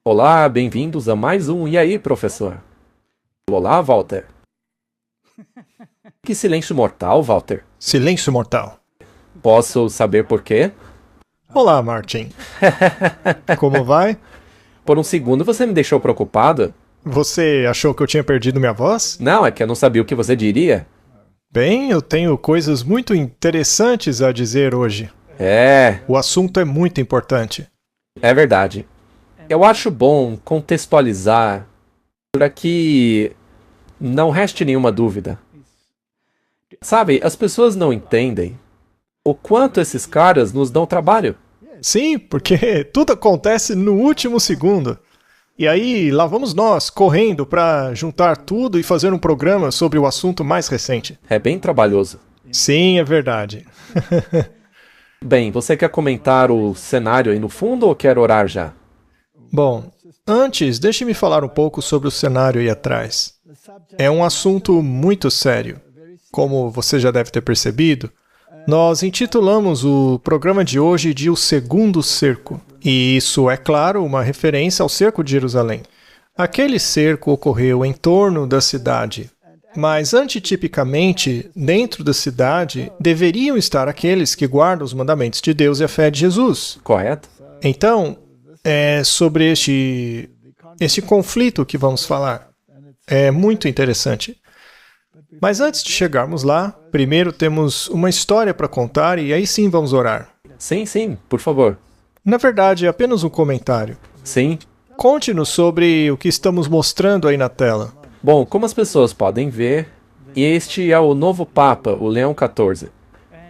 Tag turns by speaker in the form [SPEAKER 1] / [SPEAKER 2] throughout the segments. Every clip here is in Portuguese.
[SPEAKER 1] Olá, bem-vindos a mais um E aí, professor? Olá, Walter. Que silêncio mortal, Walter?
[SPEAKER 2] Silêncio mortal.
[SPEAKER 1] Posso saber por quê?
[SPEAKER 2] Olá, Martin. Como vai?
[SPEAKER 1] Por um segundo você me deixou preocupado.
[SPEAKER 2] Você achou que eu tinha perdido minha voz?
[SPEAKER 1] Não, é que eu não sabia o que você diria.
[SPEAKER 2] Bem, eu tenho coisas muito interessantes a dizer hoje. O assunto é muito importante.
[SPEAKER 1] É verdade. Eu acho bom contextualizar para que não reste nenhuma dúvida. Sabe, as pessoas não entendem o quanto esses caras nos dão trabalho.
[SPEAKER 2] Sim, porque tudo acontece no último segundo. E aí, lá vamos nós, correndo para juntar tudo e fazer um programa sobre o assunto mais recente.
[SPEAKER 1] É bem trabalhoso.
[SPEAKER 2] Sim, é verdade.
[SPEAKER 1] Bem, você quer comentar o cenário aí no fundo ou quer orar já?
[SPEAKER 2] Bom, antes, deixe-me falar um pouco sobre o cenário aí atrás. É um assunto muito sério. Como você já deve ter percebido, nós intitulamos o programa de hoje de O Segundo Cerco. E isso é, claro, uma referência ao cerco de Jerusalém. Aquele cerco ocorreu em torno da cidade, mas antitipicamente, dentro da cidade, deveriam estar aqueles que guardam os mandamentos de Deus e a fé de Jesus.
[SPEAKER 1] Correto?
[SPEAKER 2] Então, é sobre este conflito que vamos falar. É muito interessante. Mas antes de chegarmos lá, primeiro temos uma história para contar e aí sim vamos orar.
[SPEAKER 1] Sim, por favor.
[SPEAKER 2] Na verdade, é apenas um comentário.
[SPEAKER 1] Sim.
[SPEAKER 2] Conte-nos sobre o que estamos mostrando aí na tela.
[SPEAKER 1] Bom, como as pessoas podem ver, este é o novo Papa, o Leão XIV.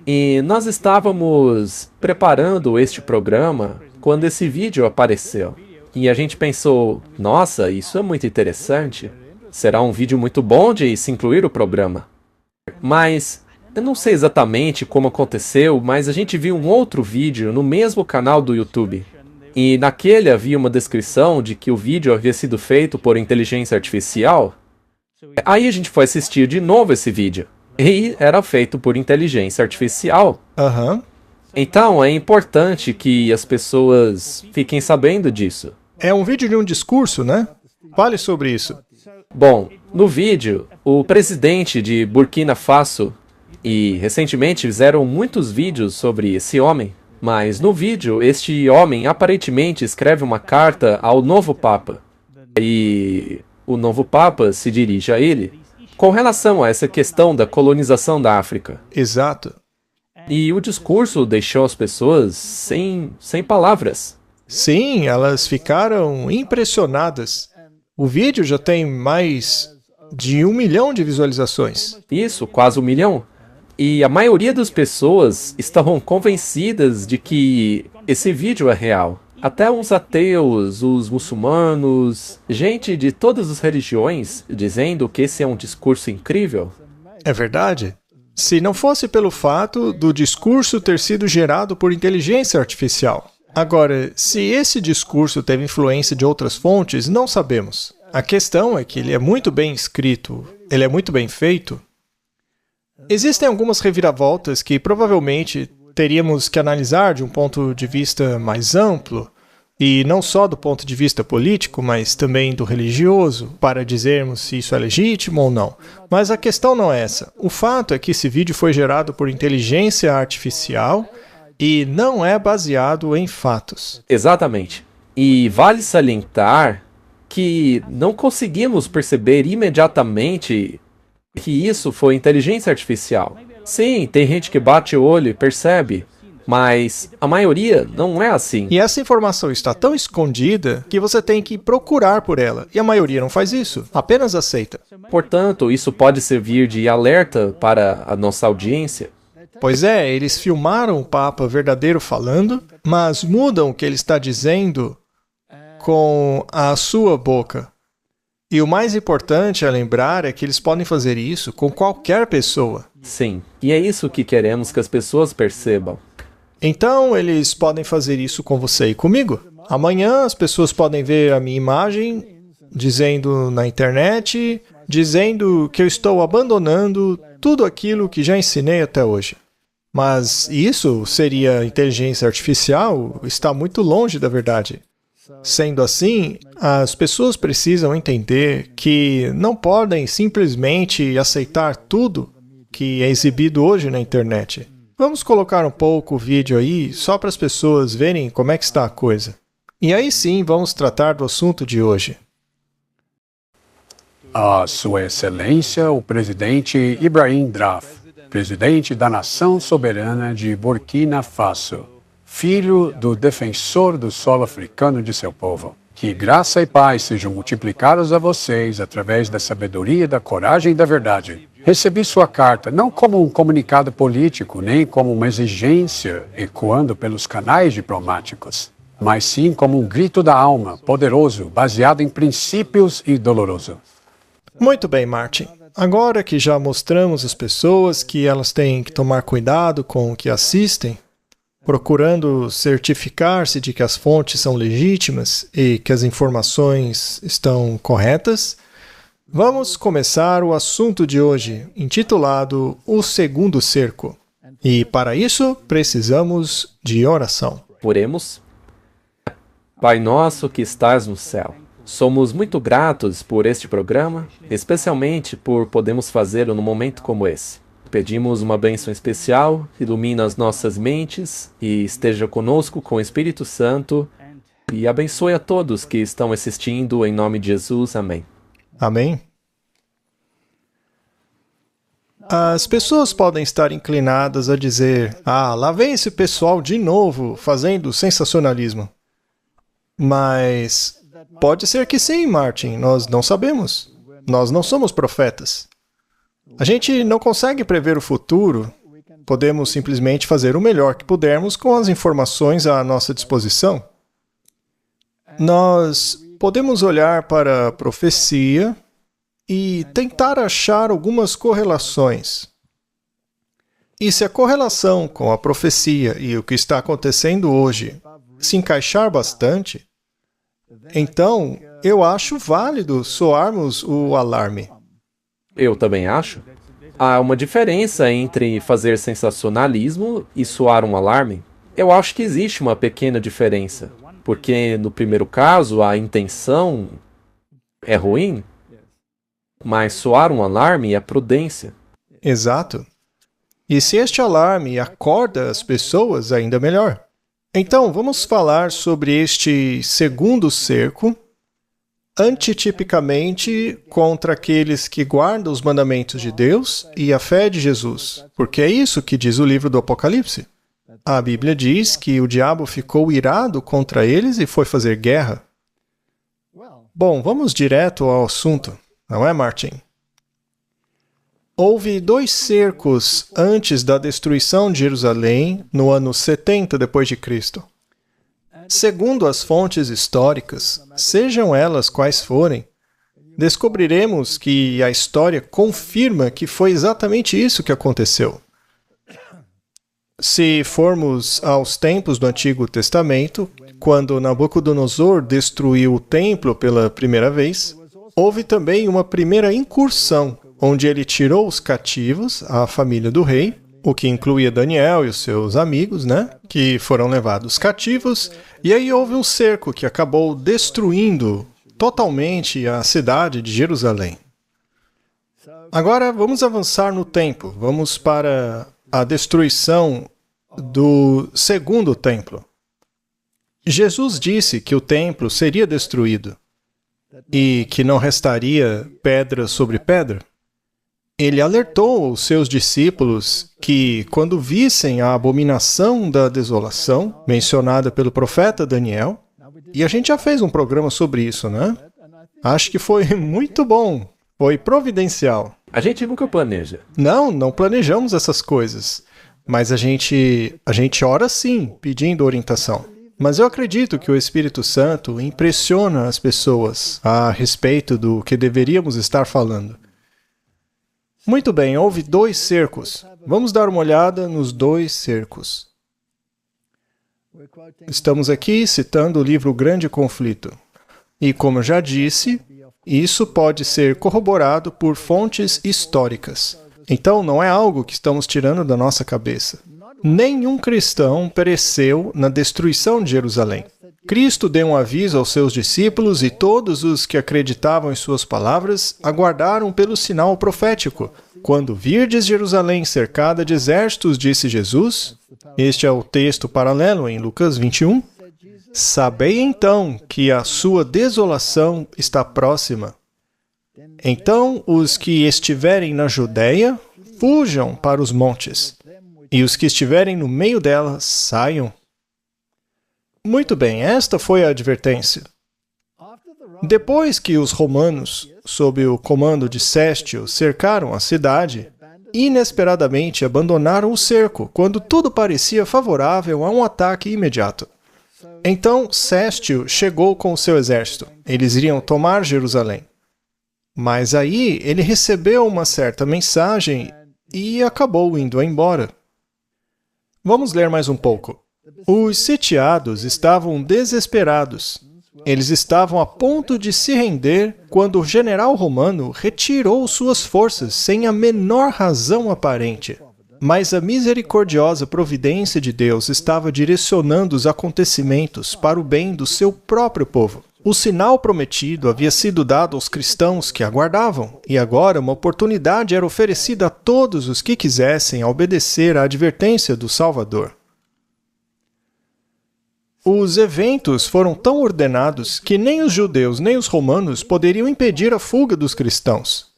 [SPEAKER 1] E nós estávamos preparando este programa quando esse vídeo apareceu. E a gente pensou, nossa, isso é muito interessante. Será um vídeo muito bom de se incluir o programa. Mas eu não sei exatamente como aconteceu, mas a gente viu um outro vídeo no mesmo canal do YouTube. E naquele havia uma descrição de que o vídeo havia sido feito por inteligência artificial. Aí a gente foi assistir de novo esse vídeo. E era feito por inteligência artificial. Então é importante que as pessoas fiquem sabendo disso.
[SPEAKER 2] É um vídeo de um discurso, né? Fale sobre isso.
[SPEAKER 1] Bom, no vídeo, o presidente de Burkina Faso, e recentemente fizeram muitos vídeos sobre esse homem, mas no vídeo, este homem aparentemente escreve uma carta ao novo Papa. E o novo Papa se dirige a ele com relação a essa questão da colonização da África.
[SPEAKER 2] Exato.
[SPEAKER 1] E o discurso deixou as pessoas sem palavras.
[SPEAKER 2] Sim, elas ficaram impressionadas. O vídeo já tem mais de 1 milhão de visualizações.
[SPEAKER 1] Isso, quase 1 milhão. E a maioria das pessoas estavam convencidas de que esse vídeo é real. Até uns ateus, os muçulmanos, gente de todas as religiões, dizendo que esse é um discurso incrível.
[SPEAKER 2] É verdade? Se não fosse pelo fato do discurso ter sido gerado por inteligência artificial. Agora, se esse discurso teve influência de outras fontes, não sabemos. A questão é que ele é muito bem escrito, ele é muito bem feito. Existem algumas reviravoltas que provavelmente teríamos que analisar de um ponto de vista mais amplo, e não só do ponto de vista político, mas também do religioso, para dizermos se isso é legítimo ou não. Mas a questão não é essa. O fato é que esse vídeo foi gerado por inteligência artificial e não é baseado em fatos.
[SPEAKER 1] Exatamente. E vale salientar que não conseguimos perceber imediatamente que isso foi inteligência artificial. Sim, tem gente que bate o olho e percebe, mas a maioria não é assim.
[SPEAKER 2] E essa informação está tão escondida que você tem que procurar por ela, e a maioria não faz isso, apenas aceita.
[SPEAKER 1] Portanto, isso pode servir de alerta para a nossa audiência.
[SPEAKER 2] Pois é, eles filmaram o Papa verdadeiro falando, mas mudam o que ele está dizendo com a sua boca. E o mais importante a lembrar é que eles podem fazer isso com qualquer pessoa.
[SPEAKER 1] Sim, e é isso que queremos que as pessoas percebam.
[SPEAKER 2] Então, eles podem fazer isso com você e comigo. Amanhã as pessoas podem ver a minha imagem dizendo na internet, dizendo que eu estou abandonando tudo aquilo que já ensinei até hoje. Mas isso seria inteligência artificial? Está muito longe da verdade. Sendo assim, as pessoas precisam entender que não podem simplesmente aceitar tudo que é exibido hoje na internet. Vamos colocar um pouco o vídeo aí, só para as pessoas verem como é que está a coisa. E aí sim, vamos tratar do assunto de hoje.
[SPEAKER 3] A Sua Excelência, o presidente Ibrahim Draf, presidente da Nação Soberana de Burkina Faso, filho do defensor do solo africano de seu povo. Que graça e paz sejam multiplicados a vocês através da sabedoria, da coragem e da verdade. Recebi sua carta não como um comunicado político, nem como uma exigência ecoando pelos canais diplomáticos, mas sim como um grito da alma, poderoso, baseado em princípios e doloroso.
[SPEAKER 2] Muito bem, Martin. Agora que já mostramos às pessoas que elas têm que tomar cuidado com o que assistem, procurando certificar-se de que as fontes são legítimas e que as informações estão corretas, vamos começar o assunto de hoje, intitulado O Segundo Cerco. E para isso, precisamos de oração.
[SPEAKER 1] Oremos. Pai nosso que estás no céu, somos muito gratos por este programa, especialmente por podermos fazê-lo num momento como esse. Pedimos uma bênção especial, ilumina as nossas mentes e esteja conosco com o Espírito Santo e abençoe a todos que estão assistindo em nome de Jesus. Amém.
[SPEAKER 2] Amém? As pessoas podem estar inclinadas a dizer: lá vem esse pessoal de novo fazendo sensacionalismo. Mas pode ser que sim, Martin, nós não sabemos. Nós não somos profetas. A gente não consegue prever o futuro. Podemos simplesmente fazer o melhor que pudermos com as informações à nossa disposição. Nós podemos olhar para a profecia e tentar achar algumas correlações. E se a correlação com a profecia e o que está acontecendo hoje se encaixar bastante, então eu acho válido soarmos o alarme.
[SPEAKER 1] Eu também acho. Há uma diferença entre fazer sensacionalismo e soar um alarme. Eu acho que existe uma pequena diferença, porque no primeiro caso a intenção é ruim, mas soar um alarme é prudência.
[SPEAKER 2] Exato. E se este alarme acorda as pessoas, ainda melhor. Então, vamos falar sobre este segundo cerco, antitipicamente contra aqueles que guardam os mandamentos de Deus e a fé de Jesus, porque é isso que diz o livro do Apocalipse. A Bíblia diz que o diabo ficou irado contra eles e foi fazer guerra. Bom, vamos direto ao assunto, não é, Martin? Houve 2 cercos antes da destruição de Jerusalém, no ano 70 d.C. Segundo as fontes históricas, sejam elas quais forem, descobriremos que a história confirma que foi exatamente isso que aconteceu. Se formos aos tempos do Antigo Testamento, quando Nabucodonosor destruiu o templo pela primeira vez, houve também uma primeira incursão, onde ele tirou os cativos, a família do rei, o que incluía Daniel e os seus amigos, que foram levados cativos, e aí houve um cerco que acabou destruindo totalmente a cidade de Jerusalém. Agora vamos avançar no tempo, vamos para a destruição do segundo templo. Jesus disse que o templo seria destruído e que não restaria pedra sobre pedra. Ele alertou os seus discípulos que, quando vissem a abominação da desolação, mencionada pelo profeta Daniel, e a gente já fez um programa sobre isso, Acho que foi muito bom, foi providencial.
[SPEAKER 1] A gente nunca planeja.
[SPEAKER 2] Não planejamos essas coisas, mas a gente ora sim, pedindo orientação. Mas eu acredito que o Espírito Santo impressiona as pessoas a respeito do que deveríamos estar falando. Muito bem, houve 2 cercos. Vamos dar uma olhada nos 2 cercos. Estamos aqui citando o livro Grande Conflito. E como eu já disse, isso pode ser corroborado por fontes históricas. Então, não é algo que estamos tirando da nossa cabeça. Nenhum cristão pereceu na destruição de Jerusalém. Cristo deu um aviso aos seus discípulos e todos os que acreditavam em suas palavras aguardaram pelo sinal profético. Quando virdes Jerusalém cercada de exércitos, disse Jesus, este é o texto paralelo em Lucas 21, sabei então que a sua desolação está próxima. Então os que estiverem na Judéia, fujam para os montes, e os que estiverem no meio dela, saiam. Muito bem, esta foi a advertência. Depois que os romanos, sob o comando de Sestio, cercaram a cidade, inesperadamente abandonaram o cerco, quando tudo parecia favorável a um ataque imediato. Então Sestio chegou com o seu exército. Eles iriam tomar Jerusalém. Mas aí ele recebeu uma certa mensagem e acabou indo embora. Vamos ler mais um pouco. Os sitiados estavam desesperados. Eles estavam a ponto de se render quando o general romano retirou suas forças sem a menor razão aparente. Mas a misericordiosa providência de Deus estava direcionando os acontecimentos para o bem do seu próprio povo. O sinal prometido havia sido dado aos cristãos que aguardavam, e agora uma oportunidade era oferecida a todos os que quisessem obedecer à advertência do Salvador. Os eventos foram tão ordenados que nem os judeus nem os romanos poderiam impedir a fuga dos cristãos.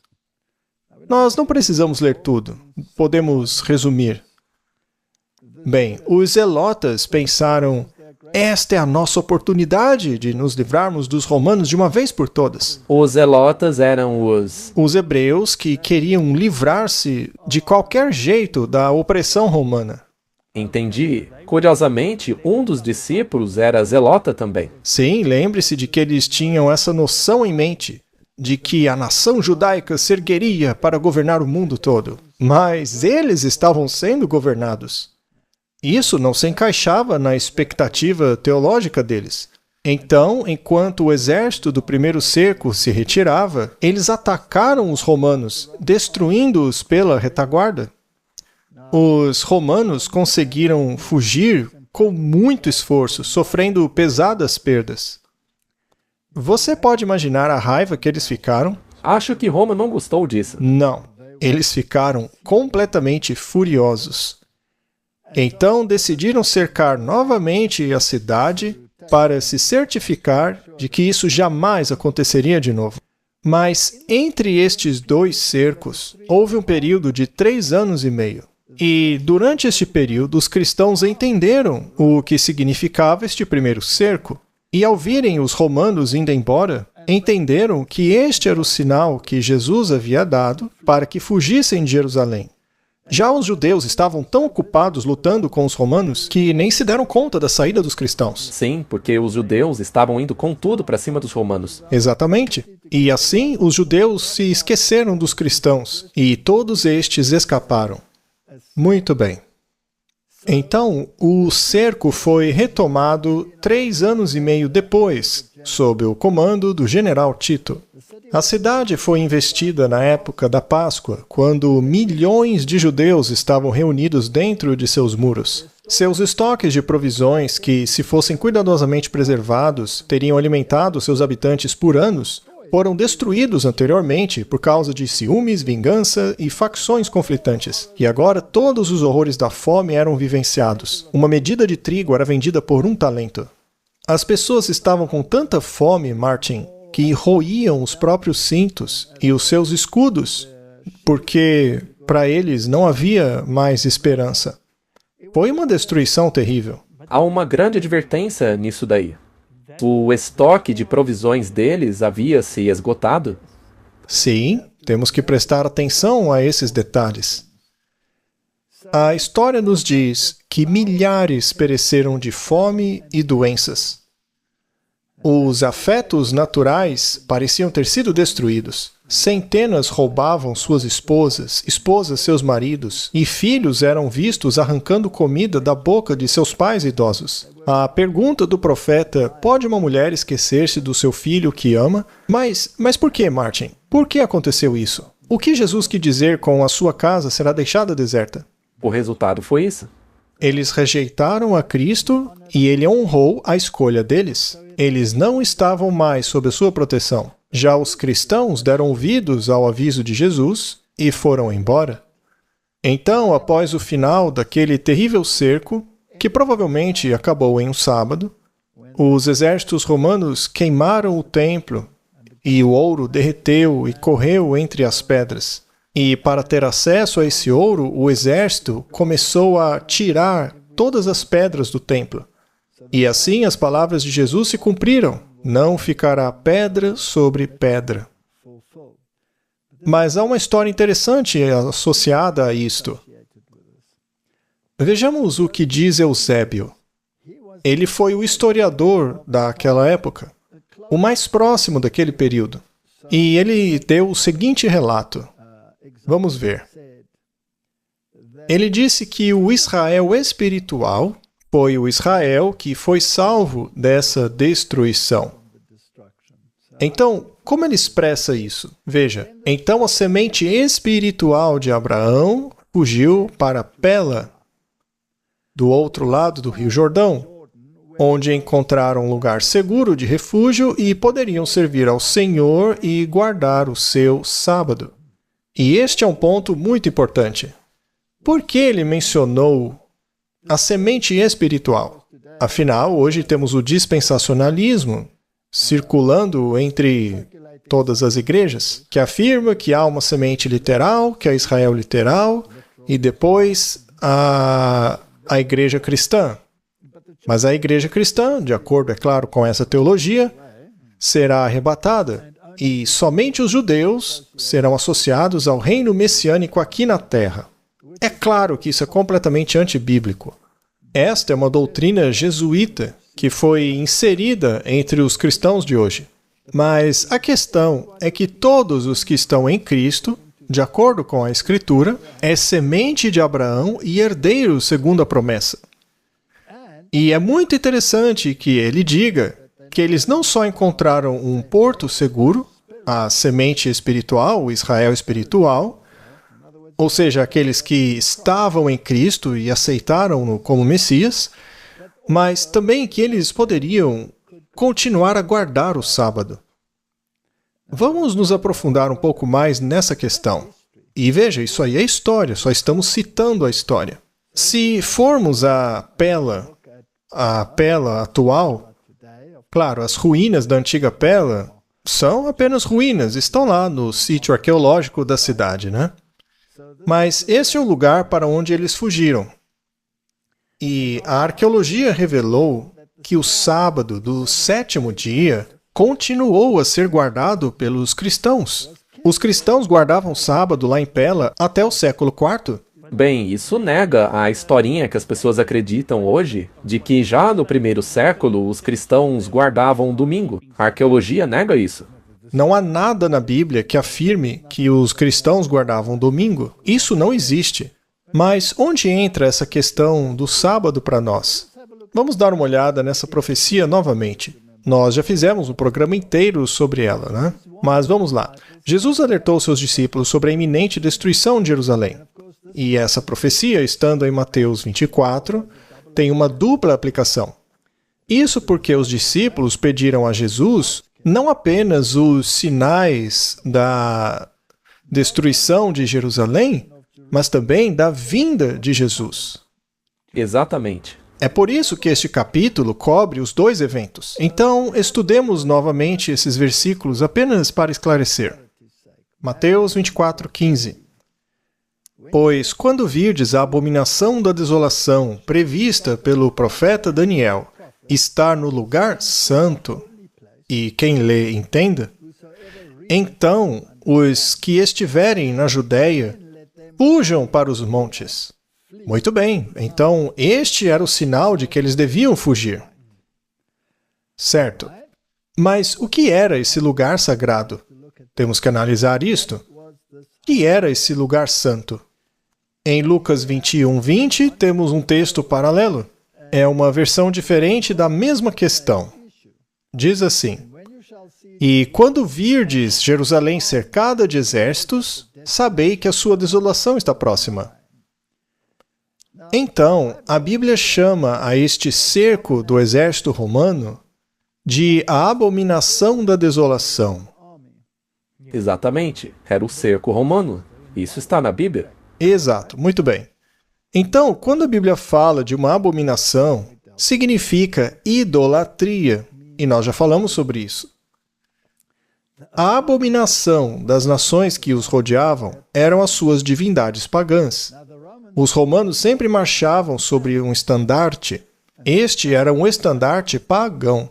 [SPEAKER 2] Nós não precisamos ler tudo, podemos resumir. Bem, os zelotas pensaram, esta é a nossa oportunidade de nos livrarmos dos romanos de uma vez por todas.
[SPEAKER 1] Os zelotas eram os
[SPEAKER 2] hebreus que queriam livrar-se de qualquer jeito da opressão romana.
[SPEAKER 1] Entendi. Curiosamente, um dos discípulos era zelota também.
[SPEAKER 2] Sim, lembre-se de que eles tinham essa noção em mente, de que a nação judaica se ergueria para governar o mundo todo. Mas eles estavam sendo governados. Isso não se encaixava na expectativa teológica deles. Então, enquanto o exército do primeiro cerco se retirava, eles atacaram os romanos, destruindo-os pela retaguarda. Os romanos conseguiram fugir com muito esforço, sofrendo pesadas perdas. Você pode imaginar a raiva que eles ficaram?
[SPEAKER 1] Acho que Roma não gostou disso.
[SPEAKER 2] Não. Eles ficaram completamente furiosos. Então decidiram cercar novamente a cidade para se certificar de que isso jamais aconteceria de novo. Mas entre estes dois cercos, houve um período de 3 anos e meio. E durante este período, os cristãos entenderam o que significava este primeiro cerco. E ao virem os romanos indo embora, entenderam que este era o sinal que Jesus havia dado para que fugissem de Jerusalém. Já os judeus estavam tão ocupados lutando com os romanos que nem se deram conta da saída dos cristãos.
[SPEAKER 1] Sim, porque os judeus estavam indo com tudo para cima dos romanos.
[SPEAKER 2] Exatamente. E assim, os judeus se esqueceram dos cristãos e todos estes escaparam. Muito bem. Então, o cerco foi retomado 3 anos e meio depois, sob o comando do general Tito. A cidade foi investida na época da Páscoa, quando milhões de judeus estavam reunidos dentro de seus muros. Seus estoques de provisões, que, se fossem cuidadosamente preservados, teriam alimentado seus habitantes por anos, foram destruídos anteriormente por causa de ciúmes, vingança e facções conflitantes. E agora todos os horrores da fome eram vivenciados. Uma medida de trigo era vendida por 1 talento. As pessoas estavam com tanta fome, Martin, que roíam os próprios cintos e os seus escudos, porque para eles não havia mais esperança. Foi uma destruição terrível.
[SPEAKER 1] Há uma grande advertência nisso daí. O estoque de provisões deles havia se esgotado.
[SPEAKER 2] Sim, temos que prestar atenção a esses detalhes. A história nos diz que milhares pereceram de fome e doenças. Os afetos naturais pareciam ter sido destruídos. Centenas roubavam suas esposas, esposas seus maridos, e filhos eram vistos arrancando comida da boca de seus pais idosos. A pergunta do profeta, pode uma mulher esquecer-se do seu filho que ama? Mas por que, Martin? Por que aconteceu isso? O que Jesus quis dizer com a sua casa será deixada deserta?
[SPEAKER 1] O resultado foi isso.
[SPEAKER 2] Eles rejeitaram a Cristo e ele honrou a escolha deles. Eles não estavam mais sob a sua proteção. Já os cristãos deram ouvidos ao aviso de Jesus e foram embora. Então, após o final daquele terrível cerco, que provavelmente acabou em um sábado, os exércitos romanos queimaram o templo e o ouro derreteu e correu entre as pedras. E para ter acesso a esse ouro, o exército começou a tirar todas as pedras do templo. E assim as palavras de Jesus se cumpriram. Não ficará pedra sobre pedra. Mas há uma história interessante associada a isto. Vejamos o que diz Eusébio. Ele foi o historiador daquela época, o mais próximo daquele período. E ele deu o seguinte relato. Vamos ver. Ele disse que o Israel espiritual foi o Israel que foi salvo dessa destruição. Então, como ele expressa isso? Veja, então a semente espiritual de Abraão fugiu para Pela, do outro lado do Rio Jordão, onde encontraram um lugar seguro de refúgio e poderiam servir ao Senhor e guardar o seu sábado. E este é um ponto muito importante. Por que ele mencionou a semente espiritual? Afinal, hoje temos o dispensacionalismo circulando entre todas as igrejas, que afirma que há uma semente literal, que é Israel literal, e depois a igreja cristã. Mas a igreja cristã, de acordo, é claro, com essa teologia, será arrebatada, e somente os judeus serão associados ao reino messiânico aqui na terra. É claro que isso é completamente antibíblico. Esta é uma doutrina jesuíta que foi inserida entre os cristãos de hoje. Mas a questão é que todos os que estão em Cristo, de acordo com a Escritura, é semente de Abraão e herdeiro segundo a promessa. E é muito interessante que ele diga que eles não só encontraram um porto seguro, a semente espiritual, o Israel espiritual, ou seja, aqueles que estavam em Cristo e aceitaram-no como Messias, mas também que eles poderiam continuar a guardar o sábado. Vamos nos aprofundar um pouco mais nessa questão. E veja, isso aí é história, só estamos citando a história. Se formos a Pela atual, claro, as ruínas da antiga Pela são apenas ruínas, estão lá no sítio arqueológico da cidade, né? Mas esse é o lugar para onde eles fugiram. E a arqueologia revelou que o sábado do 7º dia continuou a ser guardado pelos cristãos. Os cristãos guardavam o sábado lá em Pela até o século IV.
[SPEAKER 1] Bem, isso nega a historinha que as pessoas acreditam hoje, de que já no 1º século os cristãos guardavam o domingo. A arqueologia nega isso.
[SPEAKER 2] Não há nada na Bíblia que afirme que os cristãos guardavam o domingo. Isso não existe. Mas onde entra essa questão do sábado para nós? Vamos dar uma olhada nessa profecia novamente. Nós já fizemos um programa inteiro sobre ela, né? Mas vamos lá. Jesus alertou seus discípulos sobre a iminente destruição de Jerusalém. E essa profecia, estando em Mateus 24, tem uma dupla aplicação. Isso porque os discípulos pediram a Jesus não apenas os sinais da destruição de Jerusalém, mas também da vinda de Jesus.
[SPEAKER 1] Exatamente.
[SPEAKER 2] É por isso que este capítulo cobre os dois eventos. Então, estudemos novamente esses versículos apenas para esclarecer. Mateus 24:15. Pois quando virdes a abominação da desolação prevista pelo profeta Daniel estar no lugar santo, e quem lê entenda, então os que estiverem na Judéia fujam para os montes. Muito bem, então este era o sinal de que eles deviam fugir. Certo. Mas o que era esse lugar sagrado? Temos que analisar isto. O que era esse lugar santo? Em Lucas 21:20 temos um texto paralelo. É uma versão diferente da mesma questão. Diz assim: E quando virdes Jerusalém cercada de exércitos, sabei que a sua desolação está próxima. Então, a Bíblia chama a este cerco do exército romano de a abominação da desolação.
[SPEAKER 1] Exatamente, era o cerco romano. Isso está na Bíblia.
[SPEAKER 2] Exato, muito bem. Então, quando a Bíblia fala de uma abominação, significa idolatria, e nós já falamos sobre isso. A abominação das nações que os rodeavam eram as suas divindades pagãs. Os romanos sempre marchavam sobre um estandarte. Este era um estandarte pagão.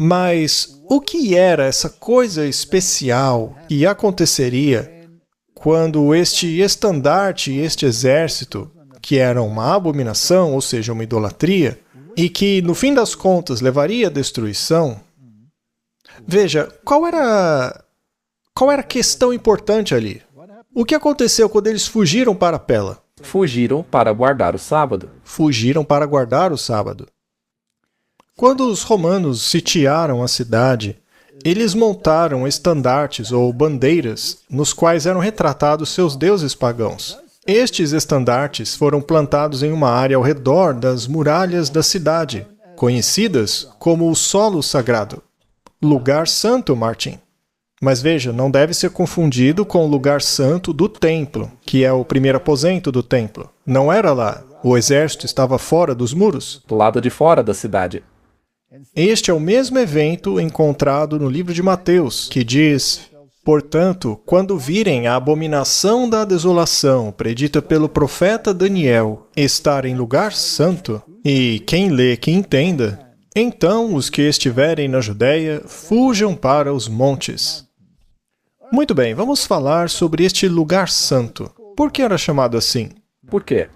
[SPEAKER 2] Mas o que era essa coisa especial que aconteceria quando este estandarte, este exército, que era uma abominação, ou seja, uma idolatria, e que, no fim das contas, levaria à destruição? Veja, qual era a questão importante ali? O que aconteceu quando eles fugiram para Pela?
[SPEAKER 1] Fugiram para guardar o sábado.
[SPEAKER 2] Fugiram para guardar o sábado. Quando os romanos sitiaram a cidade, eles montaram estandartes ou bandeiras nos quais eram retratados seus deuses pagãos. Estes estandartes foram plantados em uma área ao redor das muralhas da cidade, conhecidas como o solo sagrado. Lugar santo, Martin. Mas veja, não deve ser confundido com o lugar santo do templo, que é o primeiro aposento do templo. Não era lá. O exército estava fora dos muros.
[SPEAKER 1] Do lado de fora da cidade.
[SPEAKER 2] Este é o mesmo evento encontrado no livro de Mateus, que diz: portanto, quando virem a abominação da desolação predita pelo profeta Daniel estar em lugar santo, e quem lê que entenda, então os que estiverem na Judéia fujam para os montes. Muito bem, vamos falar sobre este lugar santo. Por que era chamado assim?
[SPEAKER 1] Por quê?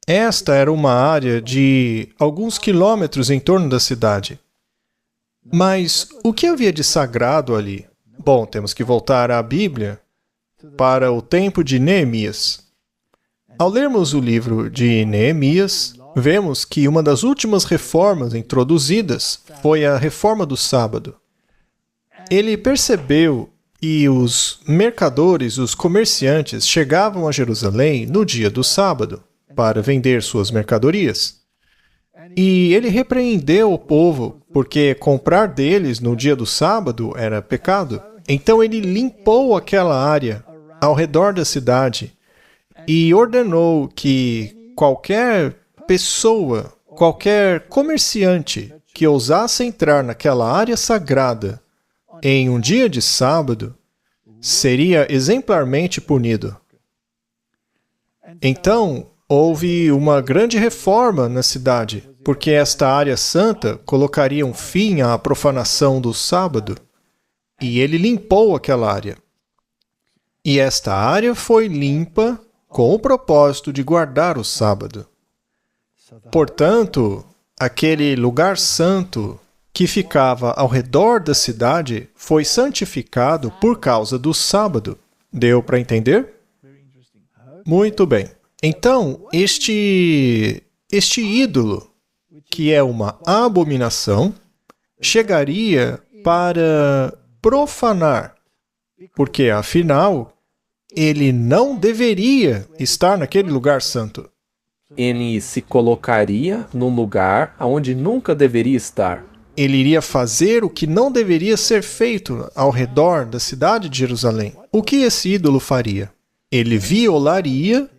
[SPEAKER 2] Esta era uma área de alguns quilômetros em torno da cidade. Mas o que havia de sagrado ali? Bom, temos que voltar à Bíblia para o tempo de Neemias. Ao lermos o livro de Neemias, vemos que uma das últimas reformas introduzidas foi a reforma do sábado. Ele percebeu que os mercadores, os comerciantes, chegavam a Jerusalém no dia do sábado para vender suas mercadorias. E ele repreendeu o povo, porque comprar deles no dia do sábado era pecado. Então ele limpou aquela área ao redor da cidade e ordenou que qualquer pessoa, qualquer comerciante que ousasse entrar naquela área sagrada em um dia de sábado seria exemplarmente punido. Então, houve uma grande reforma na cidade, porque esta área santa colocaria um fim à profanação do sábado. E ele limpou aquela área. E esta área foi limpa com o propósito de guardar o sábado. Portanto, aquele lugar santo que ficava ao redor da cidade foi santificado por causa do sábado. Deu para entender? Muito bem. Então, este ídolo, que é uma abominação, chegaria para profanar, porque, afinal, ele não deveria estar naquele lugar santo.
[SPEAKER 1] Ele se colocaria num lugar onde nunca deveria estar.
[SPEAKER 2] Ele iria fazer o que não deveria ser feito ao redor da cidade de Jerusalém. O que esse ídolo faria? Ele violaria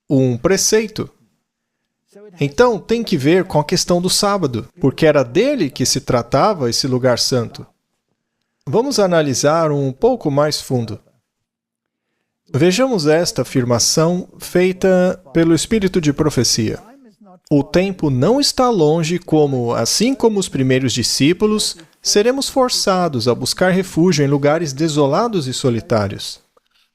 [SPEAKER 2] um preceito. Então, tem que ver com a questão do sábado, porque era dele que se tratava esse lugar santo. Vamos analisar um pouco mais fundo. Vejamos esta afirmação feita pelo Espírito de profecia. O tempo não está longe como, assim como os primeiros discípulos, seremos forçados a buscar refúgio em lugares desolados e solitários.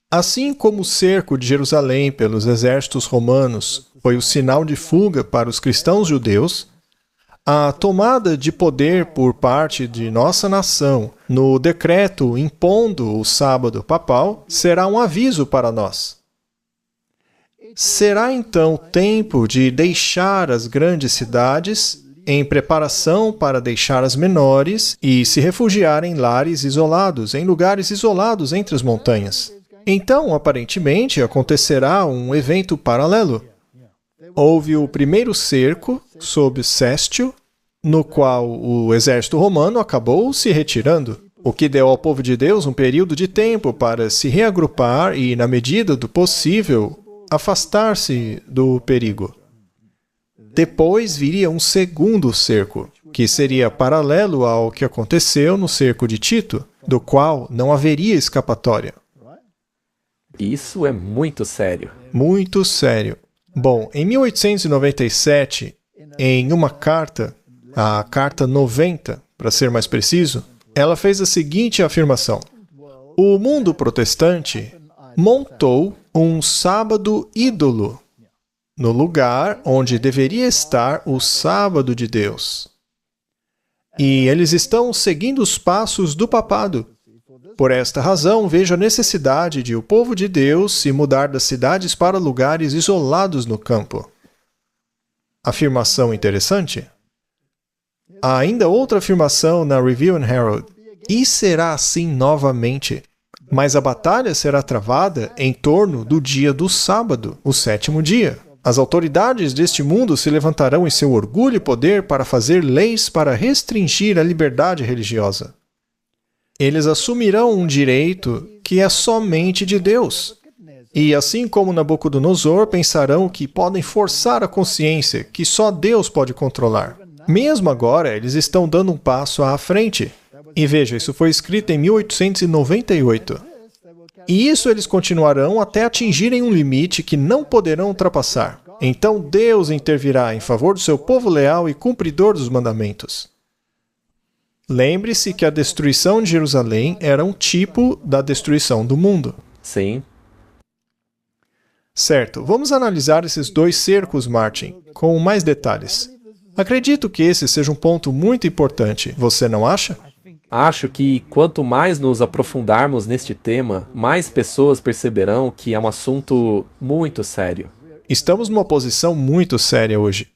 [SPEAKER 2] Assim como o cerco de Jerusalém pelos exércitos romanos foi o sinal de fuga para os cristãos judeus, a tomada de poder por parte de nossa nação no decreto impondo o sábado papal será um aviso para nós. Será então tempo de deixar as grandes cidades em preparação para deixar as menores e se refugiar em lares isolados, em lugares isolados entre as montanhas. Então, aparentemente, acontecerá um evento paralelo. houve o primeiro cerco sob Céstio, no qual o exército romano acabou se retirando, o que deu ao povo de Deus um período de tempo para se reagrupar e, na medida do possível, afastar-se do perigo. Depois viria um segundo cerco, que seria paralelo ao que aconteceu no cerco de Tito, do qual não haveria escapatória.
[SPEAKER 1] Isso é muito sério.
[SPEAKER 2] Muito sério. Bom, em 1897, em uma carta, a Carta 90, para ser mais preciso, ela fez a seguinte afirmação: o mundo protestante montou um sábado ídolo no lugar onde deveria estar o sábado de Deus. E eles estão seguindo os passos do papado. Por esta razão, vejo a necessidade de o povo de Deus se mudar das cidades para lugares isolados no campo. Afirmação interessante? Há ainda outra afirmação na Review and Herald. E será assim novamente. Mas a batalha será travada em torno do dia do sábado, o sétimo dia. As autoridades deste mundo se levantarão em seu orgulho e poder para fazer leis para restringir a liberdade religiosa. Eles assumirão um direito que é somente de Deus. E assim como Nabucodonosor, pensarão que podem forçar a consciência que só Deus pode controlar. Mesmo agora, eles estão dando um passo à frente. E veja, isso foi escrito em 1898. E isso eles continuarão até atingirem um limite que não poderão ultrapassar. Então Deus intervirá em favor do seu povo leal e cumpridor dos mandamentos. Lembre-se que a destruição de Jerusalém era um tipo da destruição do mundo.
[SPEAKER 1] Sim.
[SPEAKER 2] Certo, vamos analisar esses dois cercos, Martin, com mais detalhes. Acredito que esse seja um ponto muito importante, você não acha?
[SPEAKER 1] Acho que quanto mais nos aprofundarmos neste tema, mais pessoas perceberão que é um assunto muito sério.
[SPEAKER 2] Estamos numa posição muito séria hoje.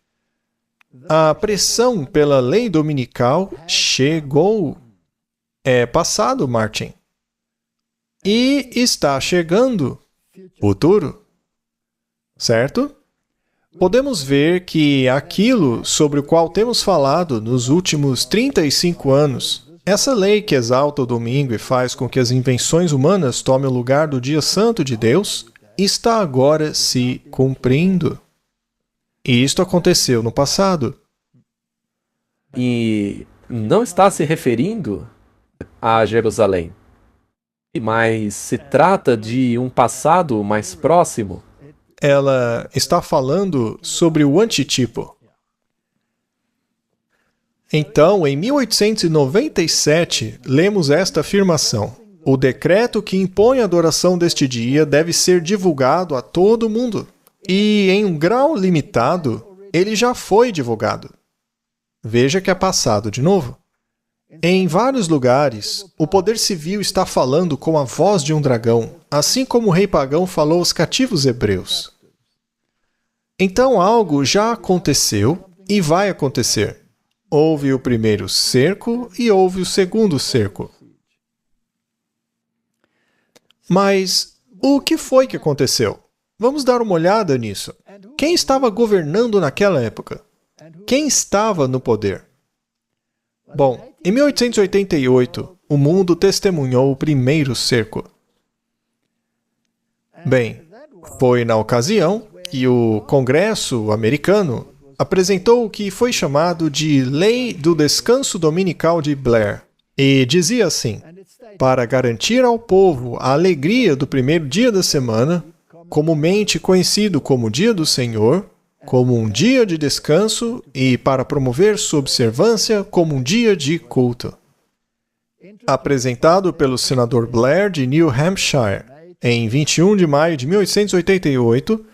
[SPEAKER 2] A pressão pela lei dominical chegou. É passado, Martin. E está chegando futuro. Certo? Podemos ver que aquilo sobre o qual temos falado nos últimos 35 anos, essa lei que exalta o domingo e faz com que as invenções humanas tomem o lugar do dia santo de Deus, está agora se cumprindo. E isto aconteceu no passado.
[SPEAKER 1] E não está se referindo a Jerusalém, mas se trata de um passado mais próximo.
[SPEAKER 2] Ela está falando sobre o antitipo. Então, em 1897, lemos esta afirmação: o decreto que impõe a adoração deste dia deve ser divulgado a todo mundo. E, em um grau limitado, ele já foi divulgado. Veja que é passado de novo. Em vários lugares, o poder civil está falando com a voz de um dragão, assim como o rei pagão falou aos cativos hebreus. Então algo já aconteceu e vai acontecer. Houve o primeiro cerco e houve o segundo cerco. Mas o que foi que aconteceu? Vamos dar uma olhada nisso. Quem estava governando naquela época? Quem estava no poder? Bom, em 1888, o mundo testemunhou o primeiro cerco. Bem, foi na ocasião que o Congresso americano apresentou o que foi chamado de Lei do Descanso Dominical de Blair. E dizia assim: para garantir ao povo a alegria do primeiro dia da semana, comumente conhecido como Dia do Senhor, como um dia de descanso e para promover sua observância como um dia de culto. Apresentado pelo senador Blair de New Hampshire em 21 de maio de 1888,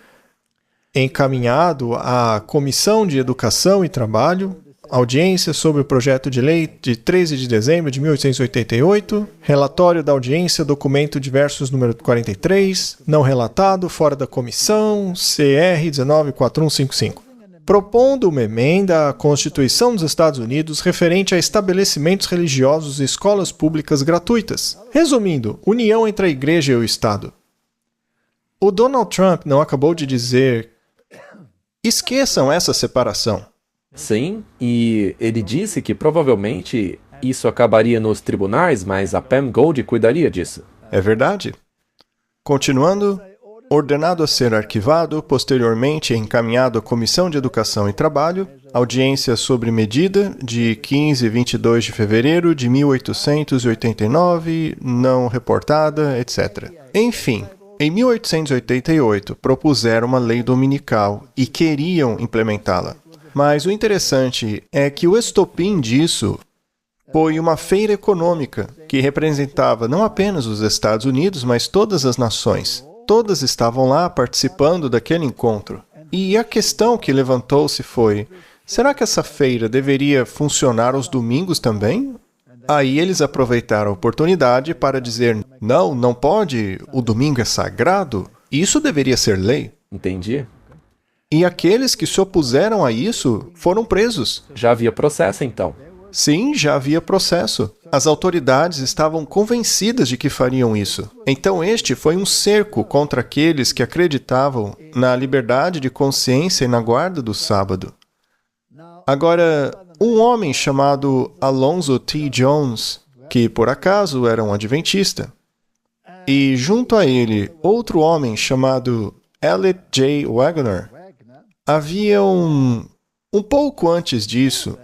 [SPEAKER 2] encaminhado à Comissão de Educação e Trabalho, audiência sobre o projeto de lei de 13 de dezembro de 1888, relatório da audiência, documento diversos número 43, não relatado, fora da comissão, CR 194155, propondo uma emenda à Constituição dos Estados Unidos referente a estabelecimentos religiosos e escolas públicas gratuitas. Resumindo, união entre a Igreja e o Estado. O Donald Trump não acabou de dizer Esqueçam essa separação.
[SPEAKER 1] Sim, e ele disse que provavelmente isso acabaria nos tribunais, mas a Pam Gold cuidaria disso.
[SPEAKER 2] É verdade. Continuando, ordenado a ser arquivado, posteriormente encaminhado à Comissão de Educação e Trabalho, audiência sobre medida de 15 e 22 de fevereiro de 1889, não reportada, etc. Enfim, em 1888 propuseram uma lei dominical e queriam implementá-la. Mas o interessante é que o estopim disso foi uma feira econômica que representava não apenas os Estados Unidos, mas todas as nações. Todas estavam lá participando daquele encontro. E a questão que levantou-se foi: será que essa feira deveria funcionar aos domingos também? Aí eles aproveitaram a oportunidade para dizer: não, não pode, o domingo é sagrado, isso deveria ser lei.
[SPEAKER 1] Entendi?
[SPEAKER 2] E aqueles que se opuseram a isso foram presos.
[SPEAKER 1] Já havia processo, então.
[SPEAKER 2] Sim, já havia processo. As autoridades estavam convencidas de que fariam isso. Então este foi um cerco contra aqueles que acreditavam na liberdade de consciência e na guarda do sábado. Agora, um homem chamado Alonzo T. Jones, que por acaso era um adventista, e junto a ele outro homem chamado Elliot J. Wagner, haviam um pouco antes disso,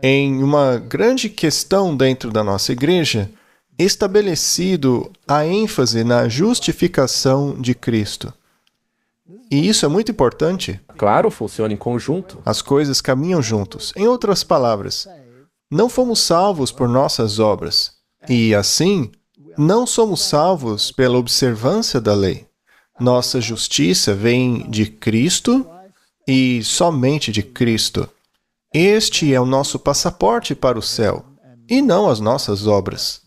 [SPEAKER 2] em uma grande questão dentro da nossa igreja, estabelecido a ênfase na justificação de Cristo. E isso é muito importante.
[SPEAKER 1] Claro, funciona em conjunto.
[SPEAKER 2] As coisas caminham juntos. Em outras palavras, não fomos salvos por nossas obras. E, assim, não somos salvos pela observância da lei. Nossa justiça vem de Cristo e somente de Cristo. Este é o nosso passaporte para o céu, e não as nossas obras.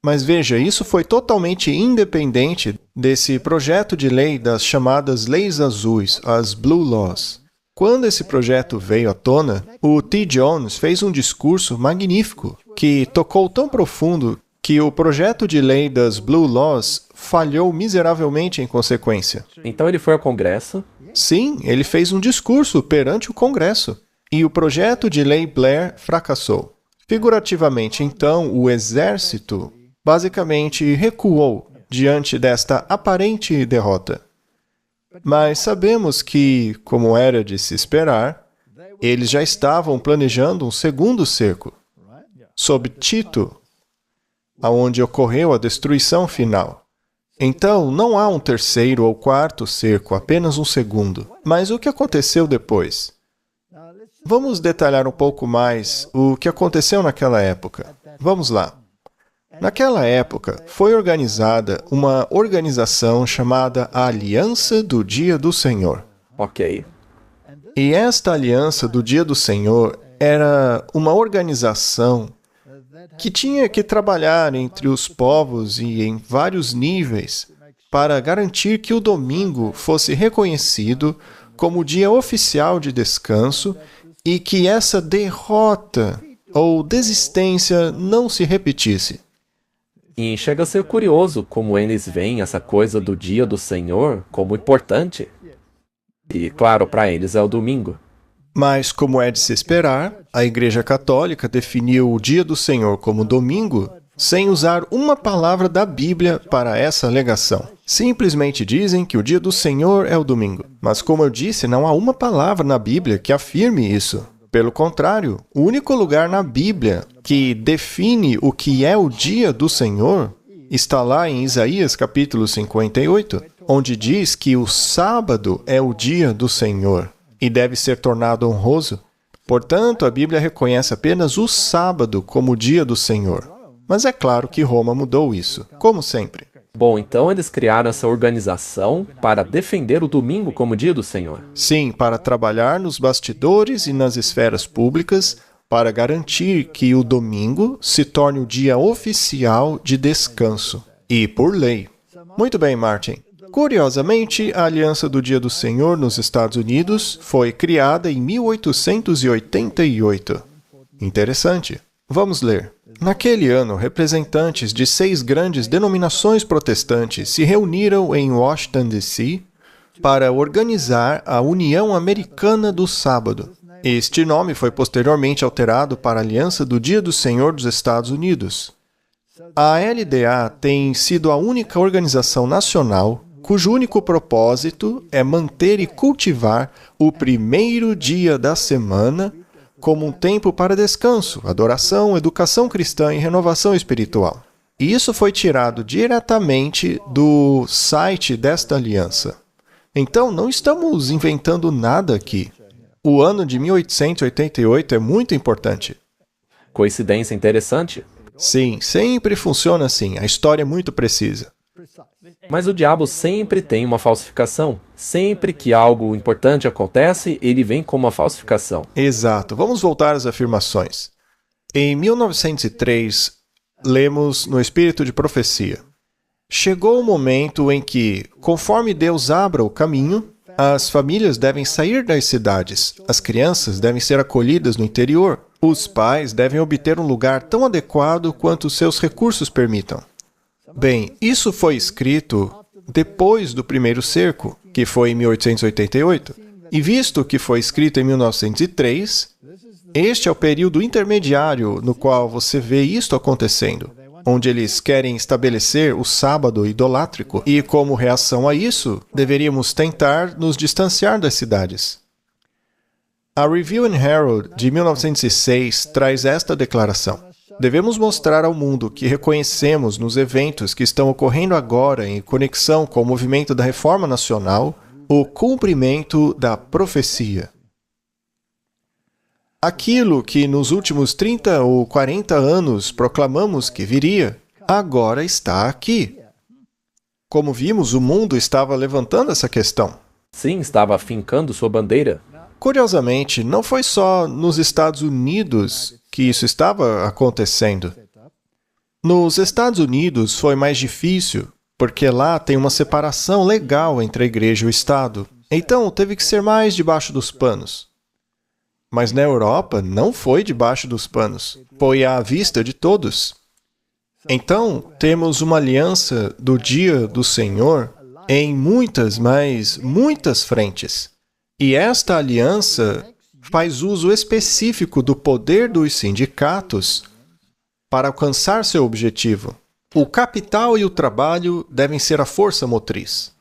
[SPEAKER 2] Mas veja, isso foi totalmente independente desse projeto de lei das chamadas leis azuis, as Blue Laws. Quando esse projeto veio à tona, o T. Jones fez um discurso magnífico, que tocou tão profundo que o projeto de lei das Blue Laws falhou miseravelmente em consequência.
[SPEAKER 1] Então ele foi ao Congresso.
[SPEAKER 2] Sim, ele fez um discurso perante o Congresso. E o projeto de lei Blair fracassou. Figurativamente, então, o exército basicamente recuou diante desta aparente derrota. Mas sabemos que, como era de se esperar, eles já estavam planejando um segundo cerco, sob Tito, aonde ocorreu a destruição final. Então, não há um terceiro ou quarto cerco, apenas um segundo. Mas o que aconteceu depois? Vamos detalhar um pouco mais o que aconteceu naquela época. Vamos lá. Naquela época, foi organizada uma organização chamada a Aliança do Dia do Senhor.
[SPEAKER 1] Ok.
[SPEAKER 2] E esta Aliança do Dia do Senhor era uma organização que tinha que trabalhar entre os povos e em vários níveis para garantir que o domingo fosse reconhecido como dia oficial de descanso e que essa derrota ou desistência não se repetisse.
[SPEAKER 1] E chega a ser curioso como eles veem essa coisa do dia do Senhor como importante. E, claro, para eles é o domingo.
[SPEAKER 2] Mas, como é de se esperar, a Igreja Católica definiu o dia do Senhor como domingo sem usar uma palavra da Bíblia para essa alegação. Simplesmente dizem que o dia do Senhor é o domingo. Mas, como eu disse, não há uma palavra na Bíblia que afirme isso. Pelo contrário, o único lugar na Bíblia que define o que é o dia do Senhor está lá em Isaías capítulo 58, onde diz que o sábado é o dia do Senhor e deve ser tornado honroso. Portanto, a Bíblia reconhece apenas o sábado como o dia do Senhor. Mas é claro que Roma mudou isso, como sempre.
[SPEAKER 1] Bom, então eles criaram essa organização para defender o domingo como dia do Senhor.
[SPEAKER 2] Sim, para trabalhar nos bastidores e nas esferas públicas para garantir que o domingo se torne o dia oficial de descanso. E por lei. Muito bem, Martin. Curiosamente, a Aliança do Dia do Senhor nos Estados Unidos foi criada em 1888. Interessante. Vamos ler. Naquele ano, representantes de 6 grandes denominações protestantes se reuniram em Washington, D.C., para organizar a União Americana do Sábado. Este nome foi posteriormente alterado para a Aliança do Dia do Senhor dos Estados Unidos. A LDA tem sido a única organização nacional cujo único propósito é manter e cultivar o primeiro dia da semana como um tempo para descanso, adoração, educação cristã e renovação espiritual. E isso foi tirado diretamente do site desta aliança. Então, não estamos inventando nada aqui. O ano de 1888 é muito importante.
[SPEAKER 1] Coincidência interessante.
[SPEAKER 2] Sim, sempre funciona assim. A história é muito precisa.
[SPEAKER 1] Mas o diabo sempre tem uma falsificação. Sempre que algo importante acontece, ele vem com uma falsificação.
[SPEAKER 2] Exato. Vamos voltar às afirmações. Em 1903, lemos no Espírito de Profecia. Chegou o momento em que, conforme Deus abra o caminho, as famílias devem sair das cidades, as crianças devem ser acolhidas no interior, os pais devem obter um lugar tão adequado quanto seus recursos permitam. Bem, isso foi escrito depois do primeiro cerco, que foi em 1888, e visto que foi escrito em 1903, este é o período intermediário no qual você vê isto acontecendo, onde eles querem estabelecer o sábado idolátrico, e como reação a isso, deveríamos tentar nos distanciar das cidades. A Review and Herald, de 1906, traz esta declaração. Devemos mostrar ao mundo que reconhecemos nos eventos que estão ocorrendo agora em conexão com o movimento da Reforma Nacional o cumprimento da profecia. Aquilo que nos últimos 30 ou 40 anos proclamamos que viria, agora está aqui. Como vimos, o mundo estava levantando essa questão.
[SPEAKER 1] Sim, estava afincando sua bandeira.
[SPEAKER 2] Curiosamente, não foi só nos Estados Unidos que isso estava acontecendo. Nos Estados Unidos foi mais difícil, porque lá tem uma separação legal entre a igreja e o Estado. Então, teve que ser mais debaixo dos panos. Mas na Europa não foi debaixo dos panos, foi à vista de todos. Então, temos uma aliança do dia do Senhor em muitas, mas muitas frentes. E esta aliança faz uso específico do poder dos sindicatos para alcançar seu objetivo. O capital e o trabalho devem ser a força motriz.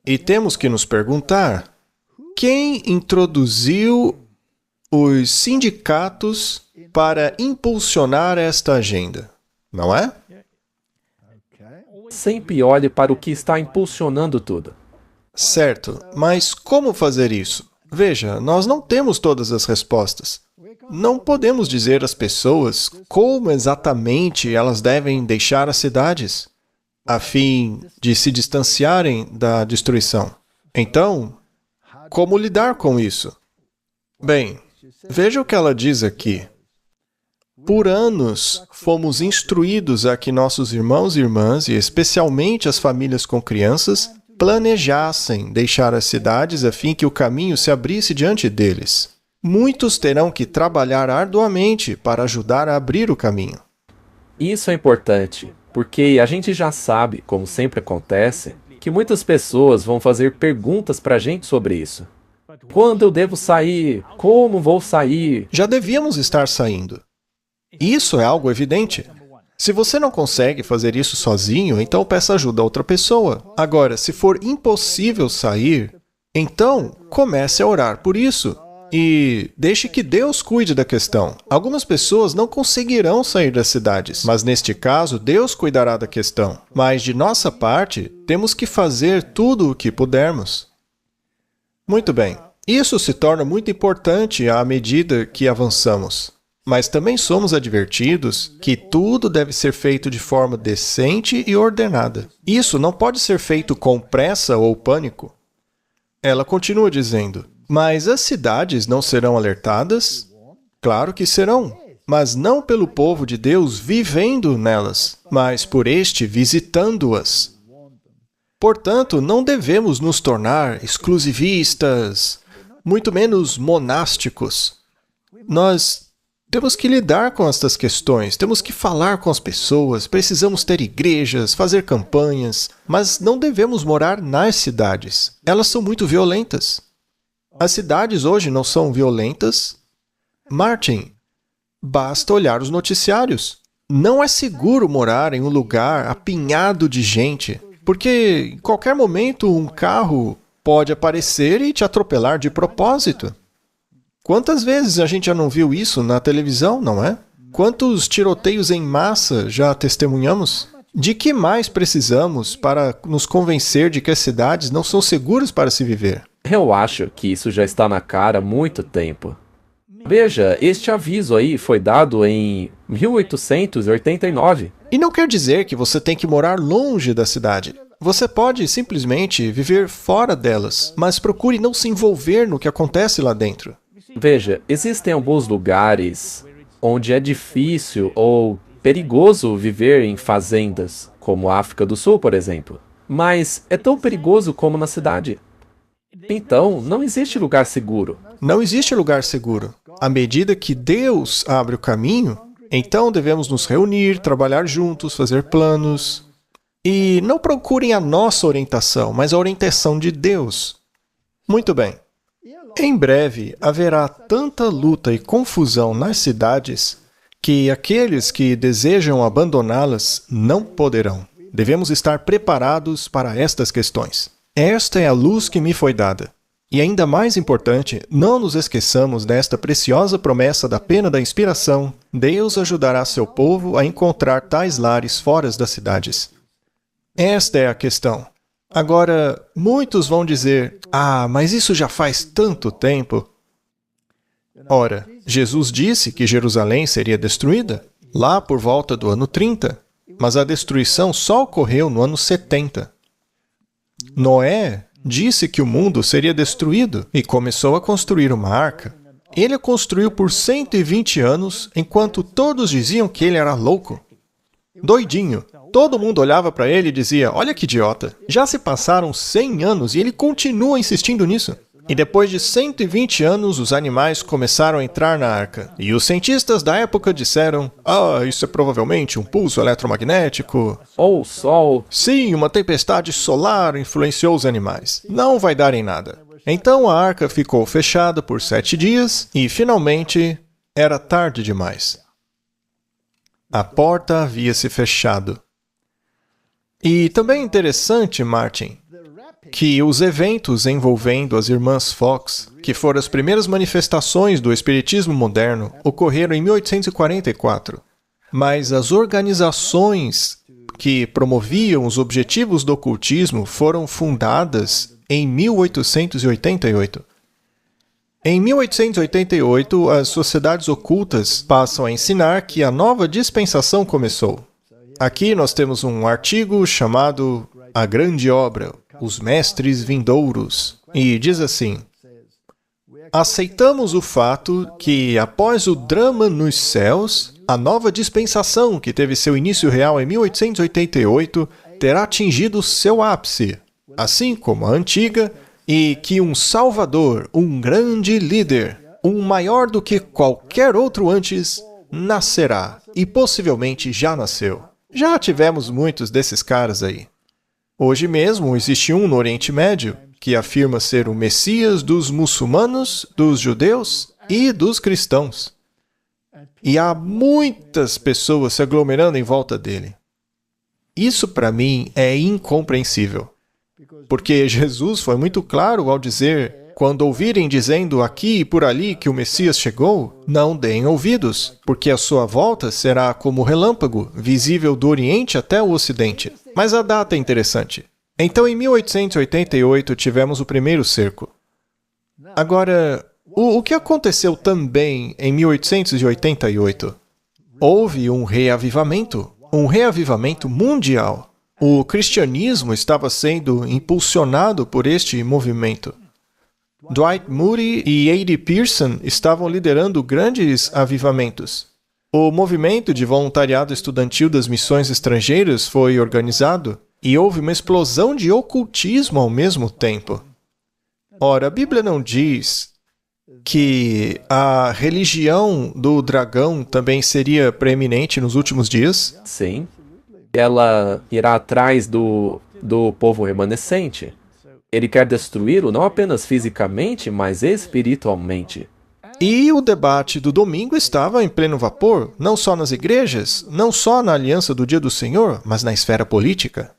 [SPEAKER 2] E temos que nos perguntar, quem introduziu os sindicatos para impulsionar esta agenda, não é?
[SPEAKER 1] Sempre olhe para o que está impulsionando tudo.
[SPEAKER 2] Certo, mas como fazer isso? Veja, nós não temos todas as respostas. Não podemos dizer às pessoas como exatamente elas devem deixar as cidades, a fim de se distanciarem da destruição. Então, como lidar com isso? Bem, veja o que ela diz aqui. Por anos, fomos instruídos a que nossos irmãos e irmãs, e especialmente as famílias com crianças, planejassem deixar as cidades a fim que o caminho se abrisse diante deles. Muitos terão que trabalhar arduamente para ajudar a abrir o caminho.
[SPEAKER 1] Isso é importante, porque a gente já sabe, como sempre acontece, que muitas pessoas vão fazer perguntas para a gente sobre isso. Quando eu devo sair? Como vou sair?
[SPEAKER 2] Já devíamos estar saindo. Isso é algo evidente. Se você não consegue fazer isso sozinho, então peça ajuda a outra pessoa. Agora, se for impossível sair, então comece a orar por isso. E deixe que Deus cuide da questão. Algumas pessoas não conseguirão sair das cidades, mas neste caso, Deus cuidará da questão. Mas de nossa parte, temos que fazer tudo o que pudermos. Muito bem. Isso se torna muito importante à medida que avançamos. Mas também somos advertidos que tudo deve ser feito de forma decente e ordenada. Isso não pode ser feito com pressa ou pânico. Ela continua dizendo, mas as cidades não serão alertadas? Claro que serão, mas não pelo povo de Deus vivendo nelas, mas por este visitando-as. Portanto, não devemos nos tornar exclusivistas, muito menos monásticos. Nós Temos que lidar com estas questões, temos que falar com as pessoas, precisamos ter igrejas, fazer campanhas, mas não devemos morar nas cidades. Elas são muito violentas. As cidades hoje não são violentas? Martin, basta olhar os noticiários. Não é seguro morar em um lugar apinhado de gente, porque em qualquer momento um carro pode aparecer e te atropelar de propósito. Quantas vezes a gente já não viu isso na televisão, não é? Quantos tiroteios em massa já testemunhamos? De que mais precisamos para nos convencer de que as cidades não são seguras para se viver?
[SPEAKER 1] Eu acho que isso já está na cara há muito tempo. Veja, este aviso aí foi dado em 1889.
[SPEAKER 2] E não quer dizer que você tem que morar longe da cidade. Você pode simplesmente viver fora delas, mas procure não se envolver no que acontece lá dentro.
[SPEAKER 1] Veja, existem alguns lugares onde é difícil ou perigoso viver em fazendas, como a África do Sul, por exemplo. Mas é tão perigoso como na cidade. Então, não existe lugar seguro.
[SPEAKER 2] Não existe lugar seguro. À medida que Deus abre o caminho, então devemos nos reunir, trabalhar juntos, fazer planos. E não procurem a nossa orientação, mas a orientação de Deus. Muito bem. Em breve, haverá tanta luta e confusão nas cidades que aqueles que desejam abandoná-las não poderão. Devemos estar preparados para estas questões. Esta é a luz que me foi dada. E ainda mais importante, não nos esqueçamos desta preciosa promessa da pena da inspiração. Deus ajudará seu povo a encontrar tais lares fora das cidades. Esta é a questão. Agora, muitos vão dizer, mas isso já faz tanto tempo. Ora, Jesus disse que Jerusalém seria destruída lá por volta do ano 30, mas a destruição só ocorreu no ano 70. Noé disse que o mundo seria destruído e começou a construir uma arca. Ele a construiu por 120 anos, enquanto todos diziam que ele era louco. Doidinho. Todo mundo olhava para ele e dizia, olha que idiota. Já se passaram 100 anos e ele continua insistindo nisso. E depois de 120 anos, os animais começaram a entrar na arca. E os cientistas da época disseram, isso é provavelmente um pulso eletromagnético.
[SPEAKER 1] Ou o sol.
[SPEAKER 2] Sim, uma tempestade solar influenciou os animais. Não vai dar em nada. Então a arca ficou fechada por 7 dias e, finalmente, era tarde demais. A porta havia se fechado. E também é interessante, Martin, que os eventos envolvendo as irmãs Fox, que foram as primeiras manifestações do espiritismo moderno, ocorreram em 1844. Mas as organizações que promoviam os objetivos do ocultismo foram fundadas em 1888. Em 1888, as sociedades ocultas passam a ensinar que a nova dispensação começou. Aqui nós temos um artigo chamado A Grande Obra, Os Mestres Vindouros, e diz assim: aceitamos o fato que, após o drama nos céus, a nova dispensação, que teve seu início real em 1888, terá atingido seu ápice, assim como a antiga, e que um Salvador, um grande líder, um maior do que qualquer outro antes, nascerá, e possivelmente já nasceu. Já tivemos muitos desses caras aí. Hoje mesmo existe um no Oriente Médio que afirma ser o Messias dos muçulmanos, dos judeus e dos cristãos. E há muitas pessoas se aglomerando em volta dele. Isso para mim é incompreensível. Porque Jesus foi muito claro ao dizer, quando ouvirem dizendo aqui e por ali que o Messias chegou, não deem ouvidos, porque a sua volta será como relâmpago, visível do Oriente até o Ocidente. Mas a data é interessante. Então, em 1888, tivemos o primeiro cerco. Agora, o que aconteceu também em 1888? Houve um reavivamento mundial. O cristianismo estava sendo impulsionado por este movimento. Dwight Moody e A.D. Pearson estavam liderando grandes avivamentos. O movimento de voluntariado estudantil das missões estrangeiras foi organizado e houve uma explosão de ocultismo ao mesmo tempo. Ora, a Bíblia não diz que a religião do dragão também seria preeminente nos últimos dias?
[SPEAKER 1] Sim. Ela irá atrás do povo remanescente. Ele quer destruí-lo não apenas fisicamente, mas espiritualmente.
[SPEAKER 2] E o debate do domingo estava em pleno vapor, não só nas igrejas, não só na aliança do Dia do Senhor, mas na esfera política.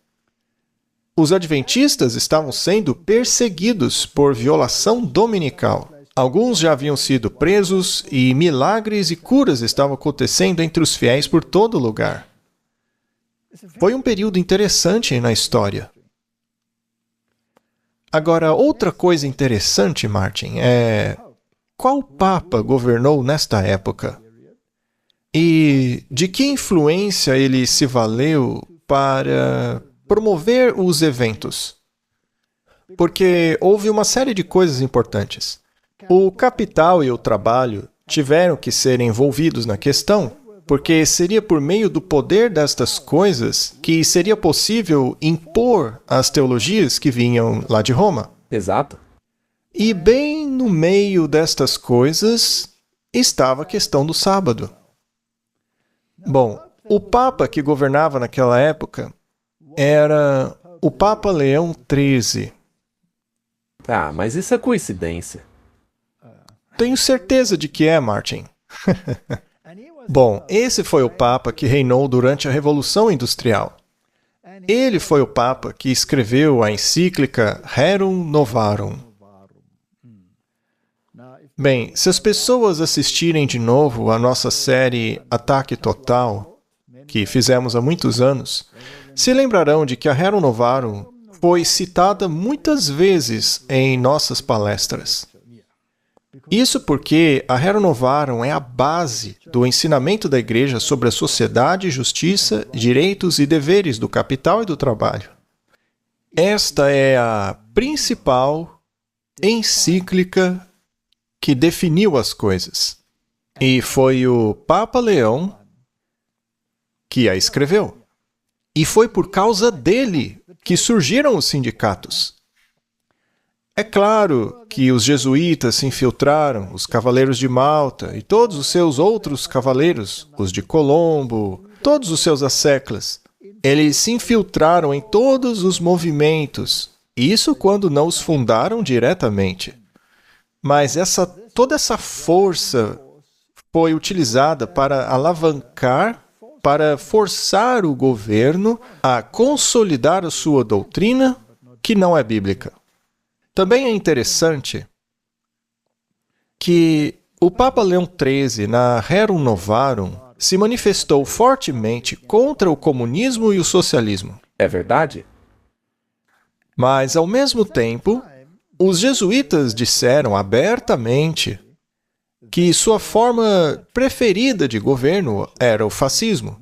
[SPEAKER 2] Os adventistas estavam sendo perseguidos por violação dominical. Alguns já haviam sido presos e milagres e curas estavam acontecendo entre os fiéis por todo lugar. Foi um período interessante na história. Agora, outra coisa interessante, Martin, é qual Papa governou nesta época? E de que influência ele se valeu para promover os eventos? Porque houve uma série de coisas importantes. O capital e o trabalho tiveram que ser envolvidos na questão, porque seria por meio do poder destas coisas que seria possível impor as teologias que vinham lá de Roma.
[SPEAKER 1] Exato.
[SPEAKER 2] E bem no meio destas coisas estava a questão do sábado. Bom, o Papa que governava naquela época era o Papa Leão XIII.
[SPEAKER 1] Ah, mas isso é coincidência.
[SPEAKER 2] Tenho certeza de que é, Martin. Bom, esse foi o Papa que reinou durante a Revolução Industrial. Ele foi o Papa que escreveu a encíclica Rerum Novarum. Bem, se as pessoas assistirem de novo a nossa série Ataque Total, que fizemos há muitos anos, se lembrarão de que a Rerum Novarum foi citada muitas vezes em nossas palestras. Isso porque a Rerum Novarum é a base do ensinamento da Igreja sobre a sociedade, justiça, direitos e deveres do capital e do trabalho. Esta é a principal encíclica que definiu as coisas. E foi o Papa Leão que a escreveu. E foi por causa dele que surgiram os sindicatos. É claro que os jesuítas se infiltraram, os cavaleiros de Malta e todos os seus outros cavaleiros, os de Colombo, todos os seus asseclas. Eles se infiltraram em todos os movimentos, isso quando não os fundaram diretamente. Mas toda essa força foi utilizada para alavancar, para forçar o governo a consolidar a sua doutrina, que não é bíblica. Também é interessante que o Papa Leão XIII, na Rerum Novarum, se manifestou fortemente contra o comunismo e o socialismo.
[SPEAKER 1] É verdade?
[SPEAKER 2] Mas, ao mesmo tempo, os jesuítas disseram abertamente que sua forma preferida de governo era o fascismo.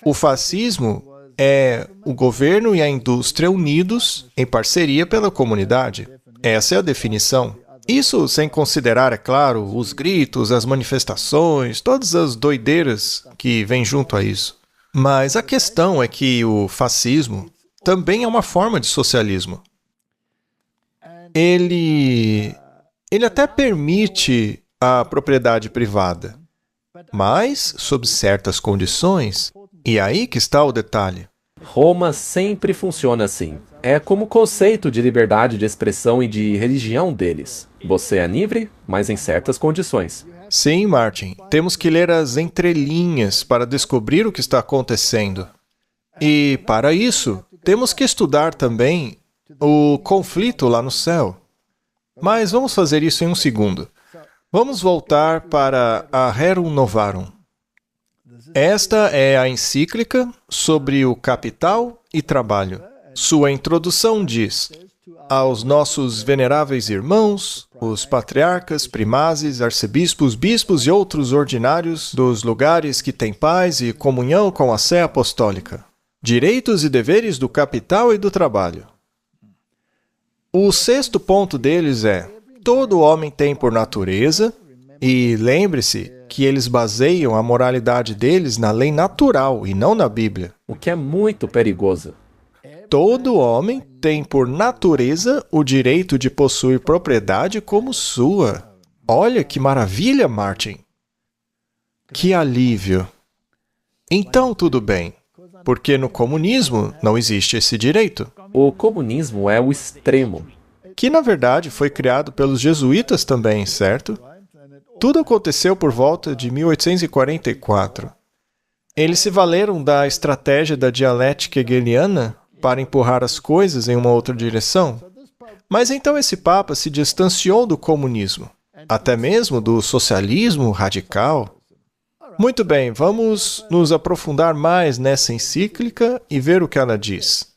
[SPEAKER 2] O fascismo é o governo e a indústria unidos em parceria pela comunidade. Essa é a definição. Isso sem considerar, é claro, os gritos, as manifestações, todas as doideiras que vêm junto a isso. Mas a questão é que o fascismo também é uma forma de socialismo. Ele até permite a propriedade privada, mas sob certas condições. E aí que está o detalhe.
[SPEAKER 1] Roma sempre funciona assim. É como o conceito de liberdade de expressão e de religião deles. Você é livre, mas em certas condições.
[SPEAKER 2] Sim, Martin. Temos que ler as entrelinhas para descobrir o que está acontecendo. E, para isso, temos que estudar também o conflito lá no céu. Mas vamos fazer isso em um segundo. Vamos voltar para a Rerum Novarum. Esta é a encíclica sobre o capital e trabalho. Sua introdução diz: aos nossos veneráveis irmãos, os patriarcas, primazes, arcebispos, bispos e outros ordinários dos lugares que têm paz e comunhão com a Sé Apostólica. Direitos e deveres do capital e do trabalho. O sexto ponto deles é: todo homem tem por natureza, e lembre-se que eles baseiam a moralidade deles na lei natural e não na Bíblia.
[SPEAKER 1] O que é muito perigoso.
[SPEAKER 2] Todo homem tem, por natureza, o direito de possuir propriedade como sua. Olha que maravilha, Martin! Que alívio! Então, tudo bem, porque no comunismo não existe esse direito,
[SPEAKER 1] O comunismo é o extremo.
[SPEAKER 2] que na verdade foi criado pelos jesuítas também, certo? Tudo aconteceu por volta de 1844. Eles se valeram da estratégia da dialética hegeliana para empurrar as coisas em uma outra direção. Mas então esse Papa se distanciou do comunismo, até mesmo do socialismo radical. Muito bem, vamos nos aprofundar mais nessa encíclica e ver o que ela diz.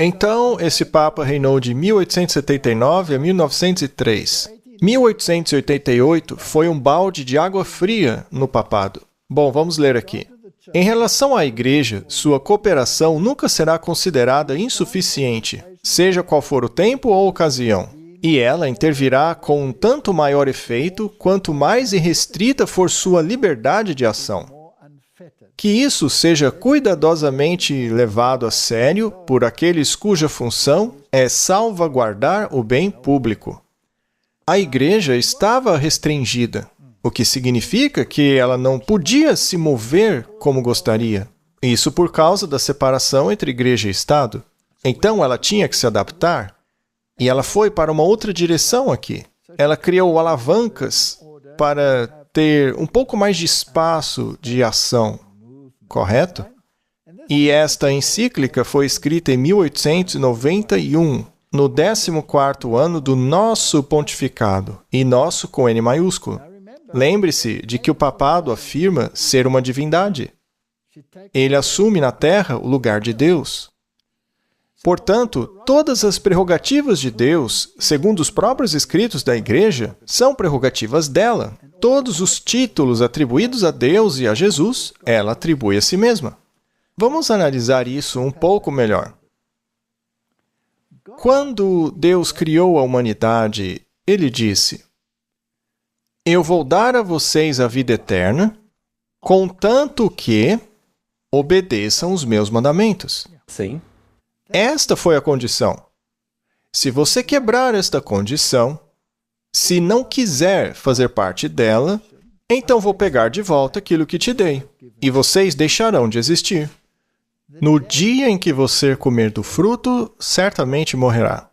[SPEAKER 2] Então, esse Papa reinou de 1879 a 1903. 1888 foi um balde de água fria no papado. Bom, vamos ler aqui. Em relação à Igreja, sua cooperação nunca será considerada insuficiente, seja qual for o tempo ou ocasião, e ela intervirá com um tanto maior efeito quanto mais irrestrita for sua liberdade de ação. Que isso seja cuidadosamente levado a sério por aqueles cuja função é salvaguardar o bem público. A Igreja estava restringida, o que significa que ela não podia se mover como gostaria. Isso por causa da separação entre Igreja e Estado. Então ela tinha que se adaptar, e ela foi para uma outra direção aqui. Ela criou alavancas para ter um pouco mais de espaço de ação, correto? E esta encíclica foi escrita em 1891, no 14º ano do nosso pontificado, e nosso com N maiúsculo. Lembre-se de que o papado afirma ser uma divindade. Ele assume na Terra o lugar de Deus. Portanto, todas as prerrogativas de Deus, segundo os próprios escritos da Igreja, são prerrogativas dela. Todos os títulos atribuídos a Deus e a Jesus, ela atribui a si mesma. Vamos analisar isso um pouco melhor. Quando Deus criou a humanidade, Ele disse: Eu vou dar a vocês a vida eterna, contanto que obedeçam os meus mandamentos.
[SPEAKER 1] Sim.
[SPEAKER 2] Esta foi a condição. Se você quebrar esta condição, se não quiser fazer parte dela, então vou pegar de volta aquilo que te dei, e vocês deixarão de existir. No dia em que você comer do fruto, certamente morrerá.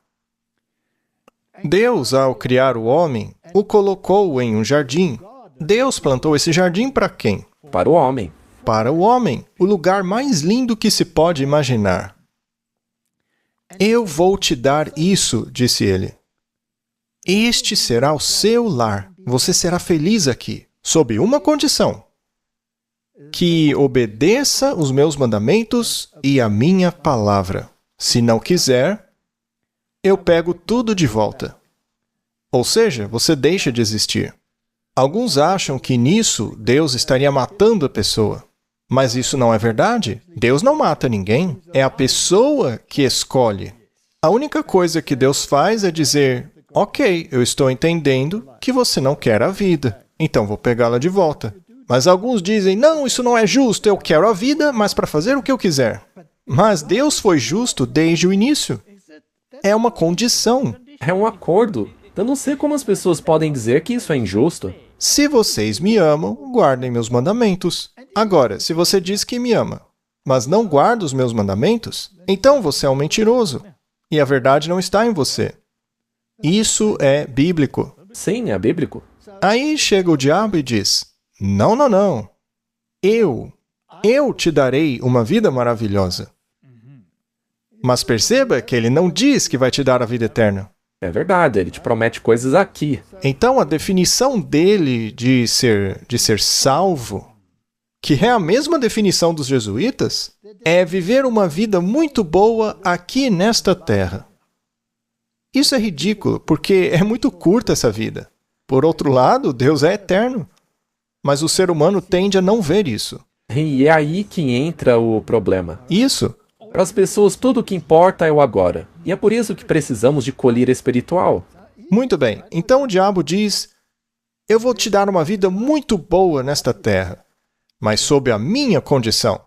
[SPEAKER 2] Deus, ao criar o homem, o colocou em um jardim. Deus plantou esse jardim para quem?
[SPEAKER 1] Para o homem.
[SPEAKER 2] Para o homem, o lugar mais lindo que se pode imaginar. Eu vou te dar isso, disse ele. Este será o seu lar. Você será feliz aqui, sob uma condição: que obedeça os meus mandamentos e a minha palavra. Se não quiser, eu pego tudo de volta. Ou seja, você deixa de existir. Alguns acham que nisso Deus estaria matando a pessoa. Mas isso não é verdade. Deus não mata ninguém. É a pessoa que escolhe. A única coisa que Deus faz é dizer: ok, eu estou entendendo que você não quer a vida, então vou pegá-la de volta. Mas alguns dizem: não, isso não é justo, eu quero a vida, mas para fazer o que eu quiser. Mas Deus foi justo desde o início. É uma condição.
[SPEAKER 1] É um acordo. Eu não sei como as pessoas podem dizer que isso é injusto.
[SPEAKER 2] Se vocês me amam, guardem meus mandamentos. Agora, se você diz que me ama, mas não guarda os meus mandamentos, então você é um mentiroso, e a verdade não está em você. Isso é bíblico.
[SPEAKER 1] Sim, é bíblico.
[SPEAKER 2] Aí chega o diabo e diz: não, não, não. Eu te darei uma vida maravilhosa. Mas perceba que ele não diz que vai te dar a vida eterna.
[SPEAKER 1] É verdade, ele te promete coisas aqui.
[SPEAKER 2] Então, a definição dele de ser salvo, que é a mesma definição dos jesuítas, é viver uma vida muito boa aqui nesta terra. Isso é ridículo, porque é muito curta essa vida. Por outro lado, Deus é eterno. Mas o ser humano tende a não ver isso.
[SPEAKER 1] E é aí que entra o problema.
[SPEAKER 2] Isso.
[SPEAKER 1] Para as pessoas, tudo o que importa é o agora. E é por isso que precisamos de colírio espiritual.
[SPEAKER 2] Muito bem. Então o diabo diz: eu vou te dar uma vida muito boa nesta terra, mas sob a minha condição.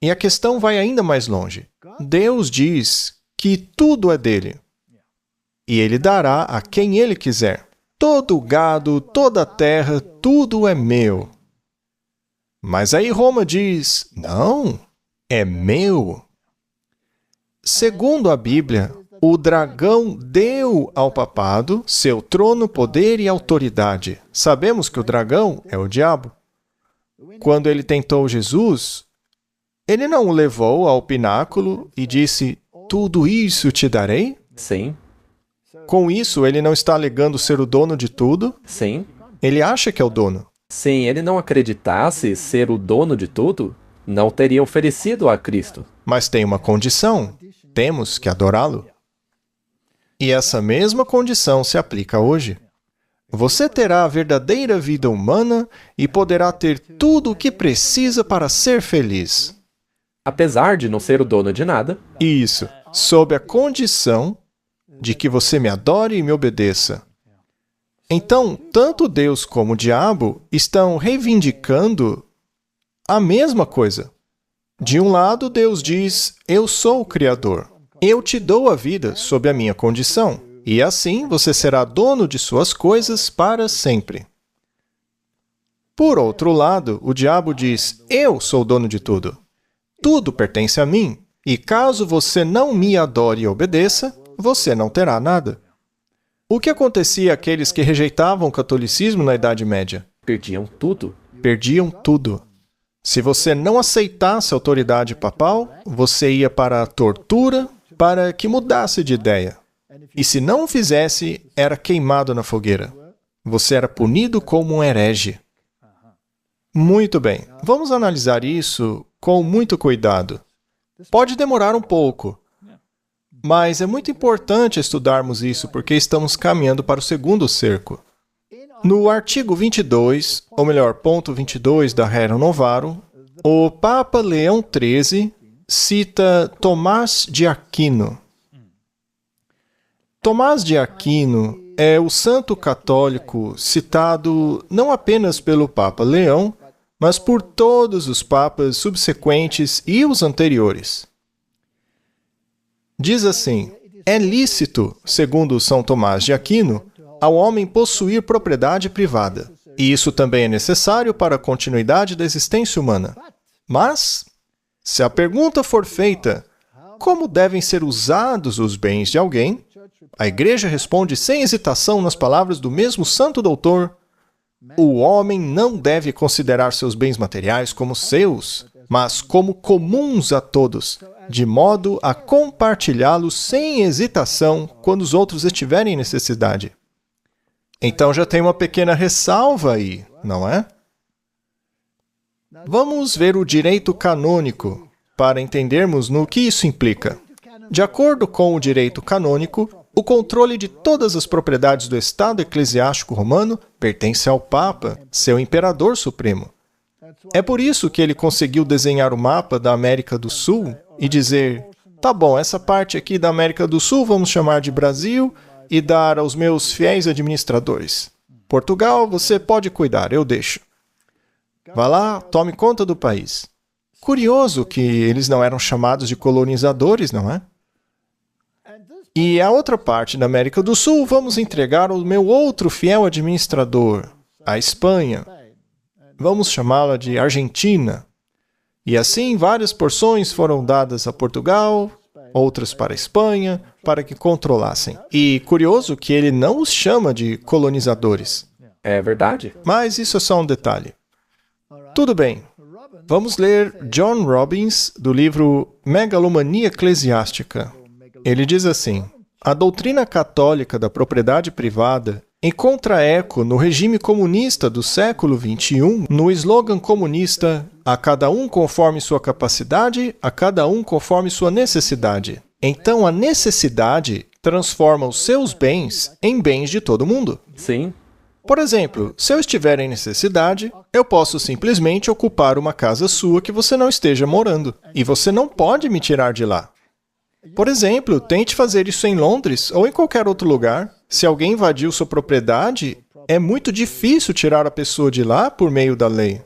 [SPEAKER 2] E a questão vai ainda mais longe. Deus diz que tudo é dele. E ele dará a quem ele quiser. Todo o gado, toda a terra, tudo é meu. Mas aí Roma diz, não, é meu. Segundo a Bíblia, o dragão deu ao papado seu trono, poder e autoridade. Sabemos que o dragão é o diabo. Quando ele tentou Jesus, ele não o levou ao pináculo e disse, tudo isso te darei?
[SPEAKER 1] Sim,
[SPEAKER 2] Com isso, ele não está alegando ser o dono de tudo.
[SPEAKER 1] sim.
[SPEAKER 2] Ele acha que é o dono.
[SPEAKER 1] Se ele não acreditasse ser o dono de tudo, não teria oferecido a Cristo.
[SPEAKER 2] Mas tem uma condição. Temos que adorá-lo. E essa mesma condição se aplica hoje. Você terá a verdadeira vida humana e poderá ter tudo o que precisa para ser feliz.
[SPEAKER 1] Apesar de não ser o dono de nada,
[SPEAKER 2] Isso, sob a condição de que você me adore e me obedeça. Então, tanto Deus como o diabo estão reivindicando a mesma coisa. De um lado, Deus diz, eu sou o Criador. Eu te dou a vida sob a minha condição. E assim, você será dono de suas coisas para sempre. Por outro lado, o diabo diz, eu sou dono de tudo. Tudo pertence a mim. E caso você não me adore e obedeça, você não terá nada. O que acontecia àqueles que rejeitavam o catolicismo na Idade Média?
[SPEAKER 1] perdiam tudo.
[SPEAKER 2] Perdiam tudo. Se você não aceitasse a autoridade papal, você ia para a tortura para que mudasse de ideia. E se não o fizesse, era queimado na fogueira. Você era punido como um herege. Muito bem, vamos analisar isso com muito cuidado. Pode demorar um pouco, mas é muito importante estudarmos isso porque estamos caminhando para o segundo cerco. No artigo 22, ou melhor, ponto 22 da Rerum Novarum, o Papa Leão XIII cita Tomás de Aquino. Tomás de Aquino é o santo católico citado não apenas pelo Papa Leão, mas por todos os papas subsequentes e os anteriores. Diz assim, é lícito, segundo São Tomás de Aquino, ao homem possuir propriedade privada, e isso também é necessário para a continuidade da existência humana. Mas, se a pergunta for feita, como devem ser usados os bens de alguém, a Igreja responde sem hesitação nas palavras do mesmo santo doutor, o homem não deve considerar seus bens materiais como seus, mas como comuns a todos, de modo a compartilhá-los sem hesitação quando os outros estiverem em necessidade. Então já tem uma pequena ressalva aí, não é? Vamos ver o direito canônico, para entendermos no que isso implica. De acordo com o direito canônico, o controle de todas as propriedades do Estado eclesiástico romano pertence ao Papa, seu imperador supremo. É por isso que ele conseguiu desenhar o mapa da América do Sul e dizer, tá bom, essa parte aqui da América do Sul vamos chamar de Brasil e dar aos meus fiéis administradores. Portugal, você pode cuidar, eu deixo. Vá lá, tome conta do país. Curioso que eles não eram chamados de colonizadores, não é? E a outra parte da América do Sul vamos entregar ao meu outro fiel administrador, a Espanha. Vamos chamá-la de Argentina. E assim várias porções foram dadas a Portugal, outras para a Espanha, para que controlassem. E curioso que ele não os chama de colonizadores.
[SPEAKER 1] É verdade?
[SPEAKER 2] Mas isso é só um detalhe. Tudo bem. Vamos ler John Robbins, do livro Megalomania Eclesiástica. Ele diz assim, a doutrina católica da propriedade privada encontra eco no regime comunista do século XXI, no slogan comunista, a cada um conforme sua capacidade, a cada um conforme sua necessidade. Então a necessidade transforma os seus bens em bens de todo mundo.
[SPEAKER 1] Sim.
[SPEAKER 2] Por exemplo, se eu estiver em necessidade, eu posso simplesmente ocupar uma casa sua que você não esteja morando, e você não pode me tirar de lá. Por exemplo, tente fazer isso em Londres ou em qualquer outro lugar. Se alguém invadiu sua propriedade, é muito difícil tirar a pessoa de lá por meio da lei.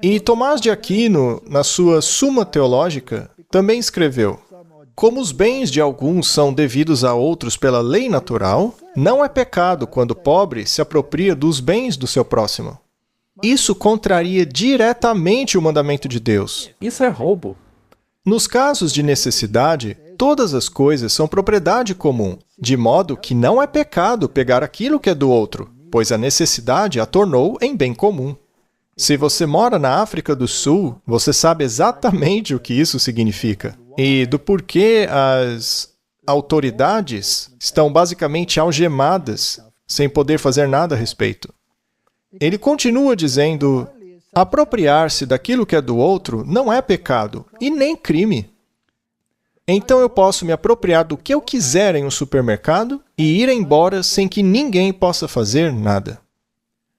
[SPEAKER 2] E Tomás de Aquino, na sua Suma Teológica, também escreveu, Como os bens de alguns são devidos a outros pela lei natural, não é pecado quando o pobre se apropria dos bens do seu próximo. Isso contraria diretamente o mandamento de Deus.
[SPEAKER 1] Isso é roubo.
[SPEAKER 2] Nos casos de necessidade, todas as coisas são propriedade comum, de modo que não é pecado pegar aquilo que é do outro, pois a necessidade a tornou em bem comum. Se você mora na África do Sul, você sabe exatamente o que isso significa e do porquê as autoridades estão basicamente algemadas, sem poder fazer nada a respeito. Ele continua dizendo: apropriar-se daquilo que é do outro não é pecado e nem crime. Então eu posso me apropriar do que eu quiser em um supermercado e ir embora sem que ninguém possa fazer nada.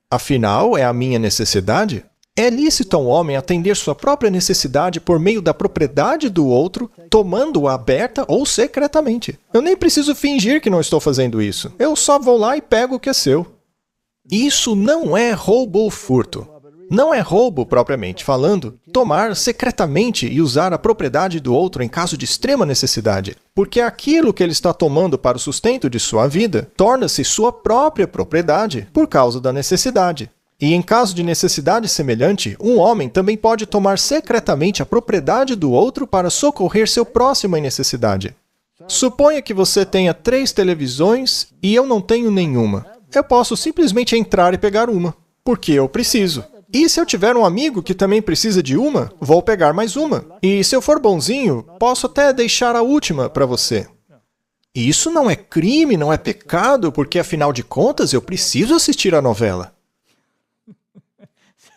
[SPEAKER 2] Afinal, é a minha necessidade? É lícito a um homem atender sua própria necessidade por meio da propriedade do outro, tomando-a aberta ou secretamente. Eu nem preciso fingir que não estou fazendo isso. Eu só vou lá e pego o que é seu. Isso não é roubo ou furto. Não é roubo, propriamente falando, tomar secretamente e usar a propriedade do outro em caso de extrema necessidade, porque aquilo que ele está tomando para o sustento de sua vida torna-se sua própria propriedade por causa da necessidade. E em caso de necessidade semelhante, um homem também pode tomar secretamente a propriedade do outro para socorrer seu próximo em necessidade. Suponha que você tenha 3 televisões e eu não tenho nenhuma. Eu posso simplesmente entrar e pegar uma, porque eu preciso. E se eu tiver um amigo que também precisa de uma, vou pegar mais uma. E se eu for bonzinho, posso até deixar a última para você. E isso não é crime, não é pecado, porque afinal de contas eu preciso assistir a novela.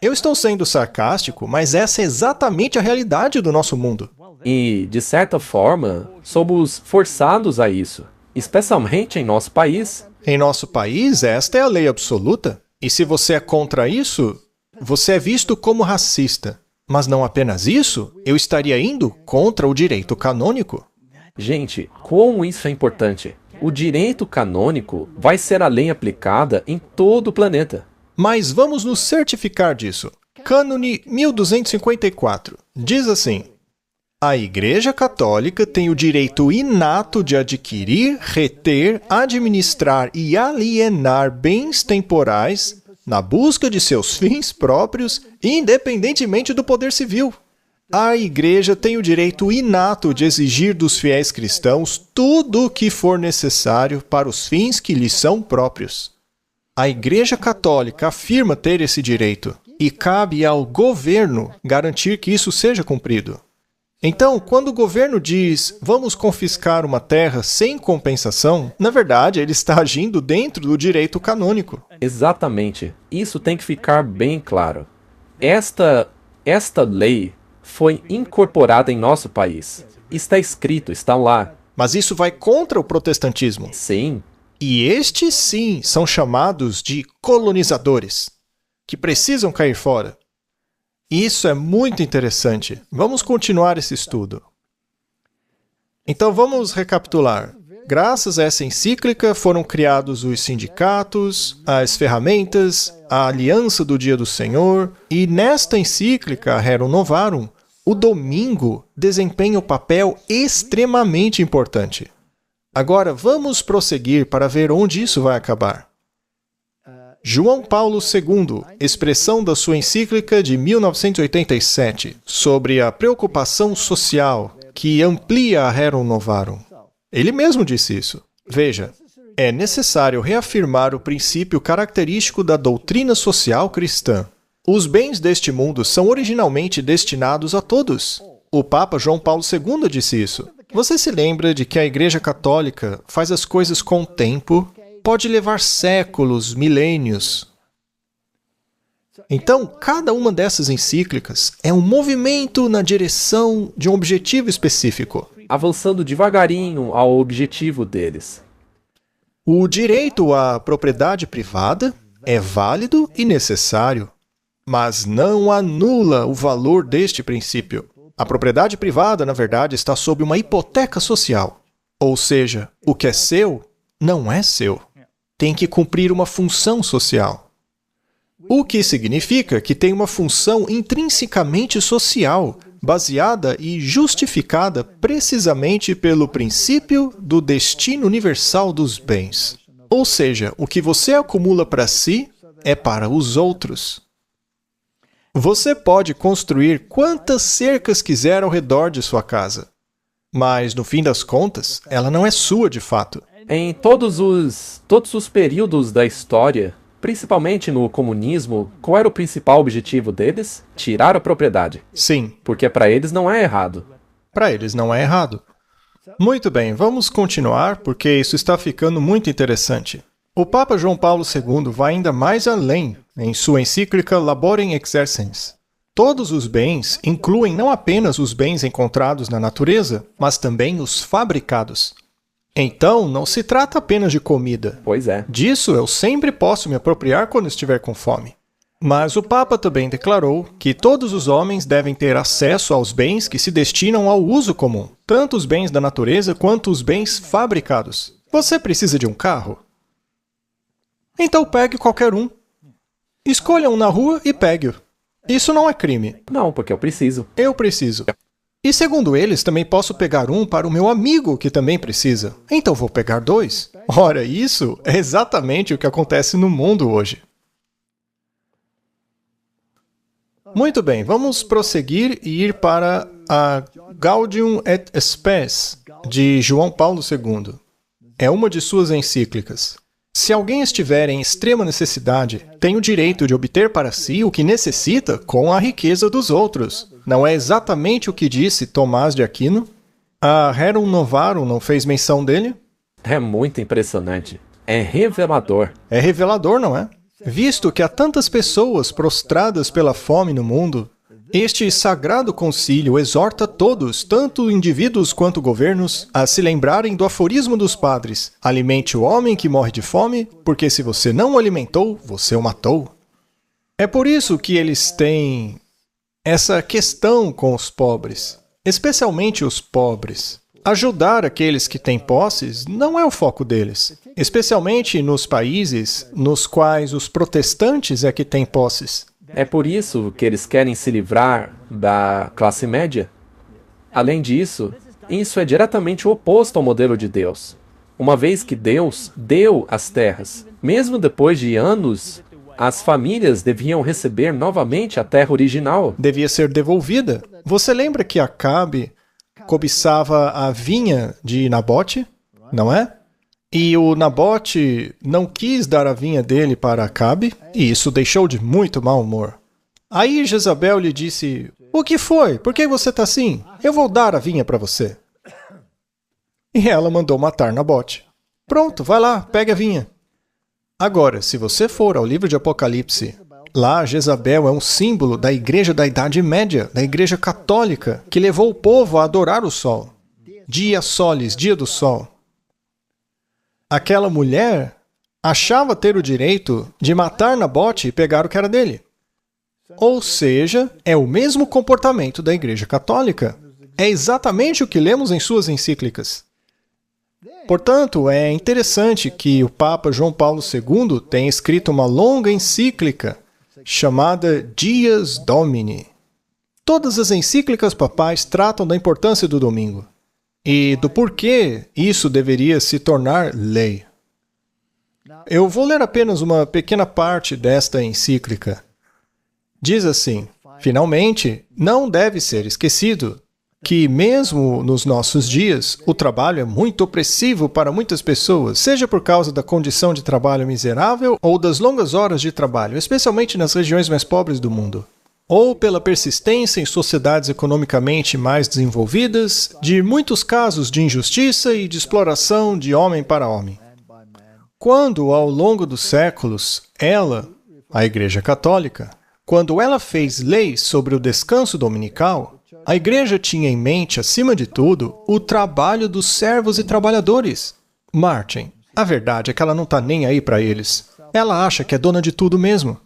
[SPEAKER 2] Eu estou sendo sarcástico, mas essa é exatamente a realidade do nosso mundo.
[SPEAKER 1] E, de certa forma, somos forçados a isso, especialmente em nosso país.
[SPEAKER 2] Em nosso país, esta é a lei absoluta. E se você é contra isso, você é visto como racista. Mas não apenas isso, eu estaria indo contra o direito canônico.
[SPEAKER 1] Gente, como isso é importante. O direito canônico vai ser a lei aplicada em todo o planeta.
[SPEAKER 2] Mas vamos nos certificar disso. Cânone 1254 diz assim: a Igreja Católica tem o direito inato de adquirir, reter, administrar e alienar bens temporais na busca de seus fins próprios, independentemente do poder civil. A Igreja tem o direito inato de exigir dos fiéis cristãos tudo o que for necessário para os fins que lhes são próprios. A Igreja Católica afirma ter esse direito, e cabe ao governo garantir que isso seja cumprido. Então, quando o governo diz, vamos confiscar uma terra sem compensação, na verdade, ele está agindo dentro do direito canônico.
[SPEAKER 1] Exatamente. Isso tem que ficar bem claro. Esta lei foi incorporada em nosso país. Está escrito, está lá.
[SPEAKER 2] Mas isso vai contra o protestantismo.
[SPEAKER 1] Sim.
[SPEAKER 2] E estes, sim, são chamados de colonizadores, que precisam cair fora. Isso é muito interessante. Vamos continuar esse estudo. Então vamos recapitular. Graças a essa encíclica foram criados os sindicatos, as ferramentas, a aliança do Dia do Senhor, e nesta encíclica Rerum Novarum, o domingo desempenha um papel extremamente importante. Agora vamos prosseguir para ver onde isso vai acabar. João Paulo II, expressão da sua encíclica de 1987, sobre a preocupação social que amplia a Rerum Novarum. Ele mesmo disse isso. Veja, é necessário reafirmar o princípio característico da doutrina social cristã. Os bens deste mundo são originalmente destinados a todos. O Papa João Paulo II disse isso. Você se lembra de que a Igreja Católica faz as coisas com tempo? Pode levar séculos, milênios. Então, cada uma dessas encíclicas é um movimento na direção de um objetivo específico.
[SPEAKER 1] Avançando devagarinho ao objetivo deles.
[SPEAKER 2] O direito à propriedade privada é válido e necessário, mas não anula o valor deste princípio. A propriedade privada, na verdade, está sob uma hipoteca social. Ou seja, o que é seu não é seu. Tem que cumprir uma função social. O que significa que tem uma função intrinsecamente social, baseada e justificada precisamente pelo princípio do destino universal dos bens. Ou seja, o que você acumula para si é para os outros. Você pode construir quantas cercas quiser ao redor de sua casa, mas, no fim das contas, ela não é sua de fato.
[SPEAKER 1] Em todos os períodos da história, principalmente no comunismo, qual era o principal objetivo deles? Tirar a propriedade.
[SPEAKER 2] Sim,
[SPEAKER 1] Porque para eles não é errado.
[SPEAKER 2] para eles não é errado. Muito bem, vamos continuar, porque isso está ficando muito interessante. O Papa João Paulo II vai ainda mais além em sua encíclica Laborem Exercens. Todos os bens incluem não apenas os bens encontrados na natureza, mas também os fabricados. Então, não se trata apenas de comida.
[SPEAKER 1] Pois é.
[SPEAKER 2] Disso eu sempre posso me apropriar quando estiver com fome. Mas o Papa também declarou que todos os homens devem ter acesso aos bens que se destinam ao uso comum, tanto os bens da natureza quanto os bens fabricados. Você precisa de um carro? Então pegue qualquer um. Escolha um na rua e pegue-o. Isso não é crime.
[SPEAKER 1] Não, porque eu preciso.
[SPEAKER 2] Eu preciso. E segundo eles, também posso pegar um para o meu amigo que também precisa. Então vou pegar dois. Ora, isso é exatamente o que acontece no mundo hoje. Muito bem, vamos prosseguir e ir para a Gaudium et Spes, de João Paulo II. É uma de suas encíclicas. Se alguém estiver em extrema necessidade, tem o direito de obter para si o que necessita com a riqueza dos outros. Não é exatamente o que disse Tomás de Aquino? A Rerum Novarum não fez menção dele?
[SPEAKER 1] É muito impressionante. É revelador.
[SPEAKER 2] É revelador, não é? Visto que há tantas pessoas prostradas pela fome no mundo, este sagrado concílio exorta todos, tanto indivíduos quanto governos, a se lembrarem do aforismo dos padres: alimente o homem que morre de fome, porque se você não o alimentou, você o matou. É por isso que eles têm essa questão com os pobres, especialmente os pobres. Ajudar aqueles que têm posses não é o foco deles, especialmente nos países nos quais os protestantes é que têm posses.
[SPEAKER 1] É por isso que eles querem se livrar da classe média. Além disso, isso é diretamente o oposto ao modelo de Deus. Uma vez que Deus deu as terras, mesmo depois de anos, as famílias deviam receber novamente a terra original.
[SPEAKER 2] Devia ser devolvida. Você lembra que Acabe cobiçava a vinha de Nabote, não é? E o Nabote não quis dar a vinha dele para Acabe, e isso deixou de muito mau humor. Aí Jezabel lhe disse: "O que foi? Por que você está assim? Eu vou dar a vinha para você." E ela mandou matar Nabote. Pronto, vai lá, pegue a vinha. Agora, se você for ao livro de Apocalipse, lá Jezabel é um símbolo da igreja da Idade Média, da igreja católica, que levou o povo a adorar o sol. Dia solis, dia do sol. Aquela mulher achava ter o direito de matar Nabote e pegar o que era dele. Ou seja, é o mesmo comportamento da Igreja Católica. É exatamente o que lemos em suas encíclicas. Portanto, é interessante que o Papa João Paulo II tenha escrito uma longa encíclica chamada Dies Domini. Todas as encíclicas papais tratam da importância do domingo e do porquê isso deveria se tornar lei. Eu vou ler apenas uma pequena parte desta encíclica. Diz assim: finalmente, não deve ser esquecido que, mesmo nos nossos dias, o trabalho é muito opressivo para muitas pessoas, seja por causa da condição de trabalho miserável ou das longas horas de trabalho, especialmente nas regiões mais pobres do mundo, ou pela persistência em sociedades economicamente mais desenvolvidas de muitos casos de injustiça e de exploração de homem para homem. Quando, ao longo dos séculos, ela, a Igreja Católica, quando ela fez leis sobre o descanso dominical, a Igreja tinha em mente, acima de tudo, o trabalho dos servos e trabalhadores. Martin, a verdade é que ela não está nem aí para eles. Ela acha que é dona de tudo mesmo.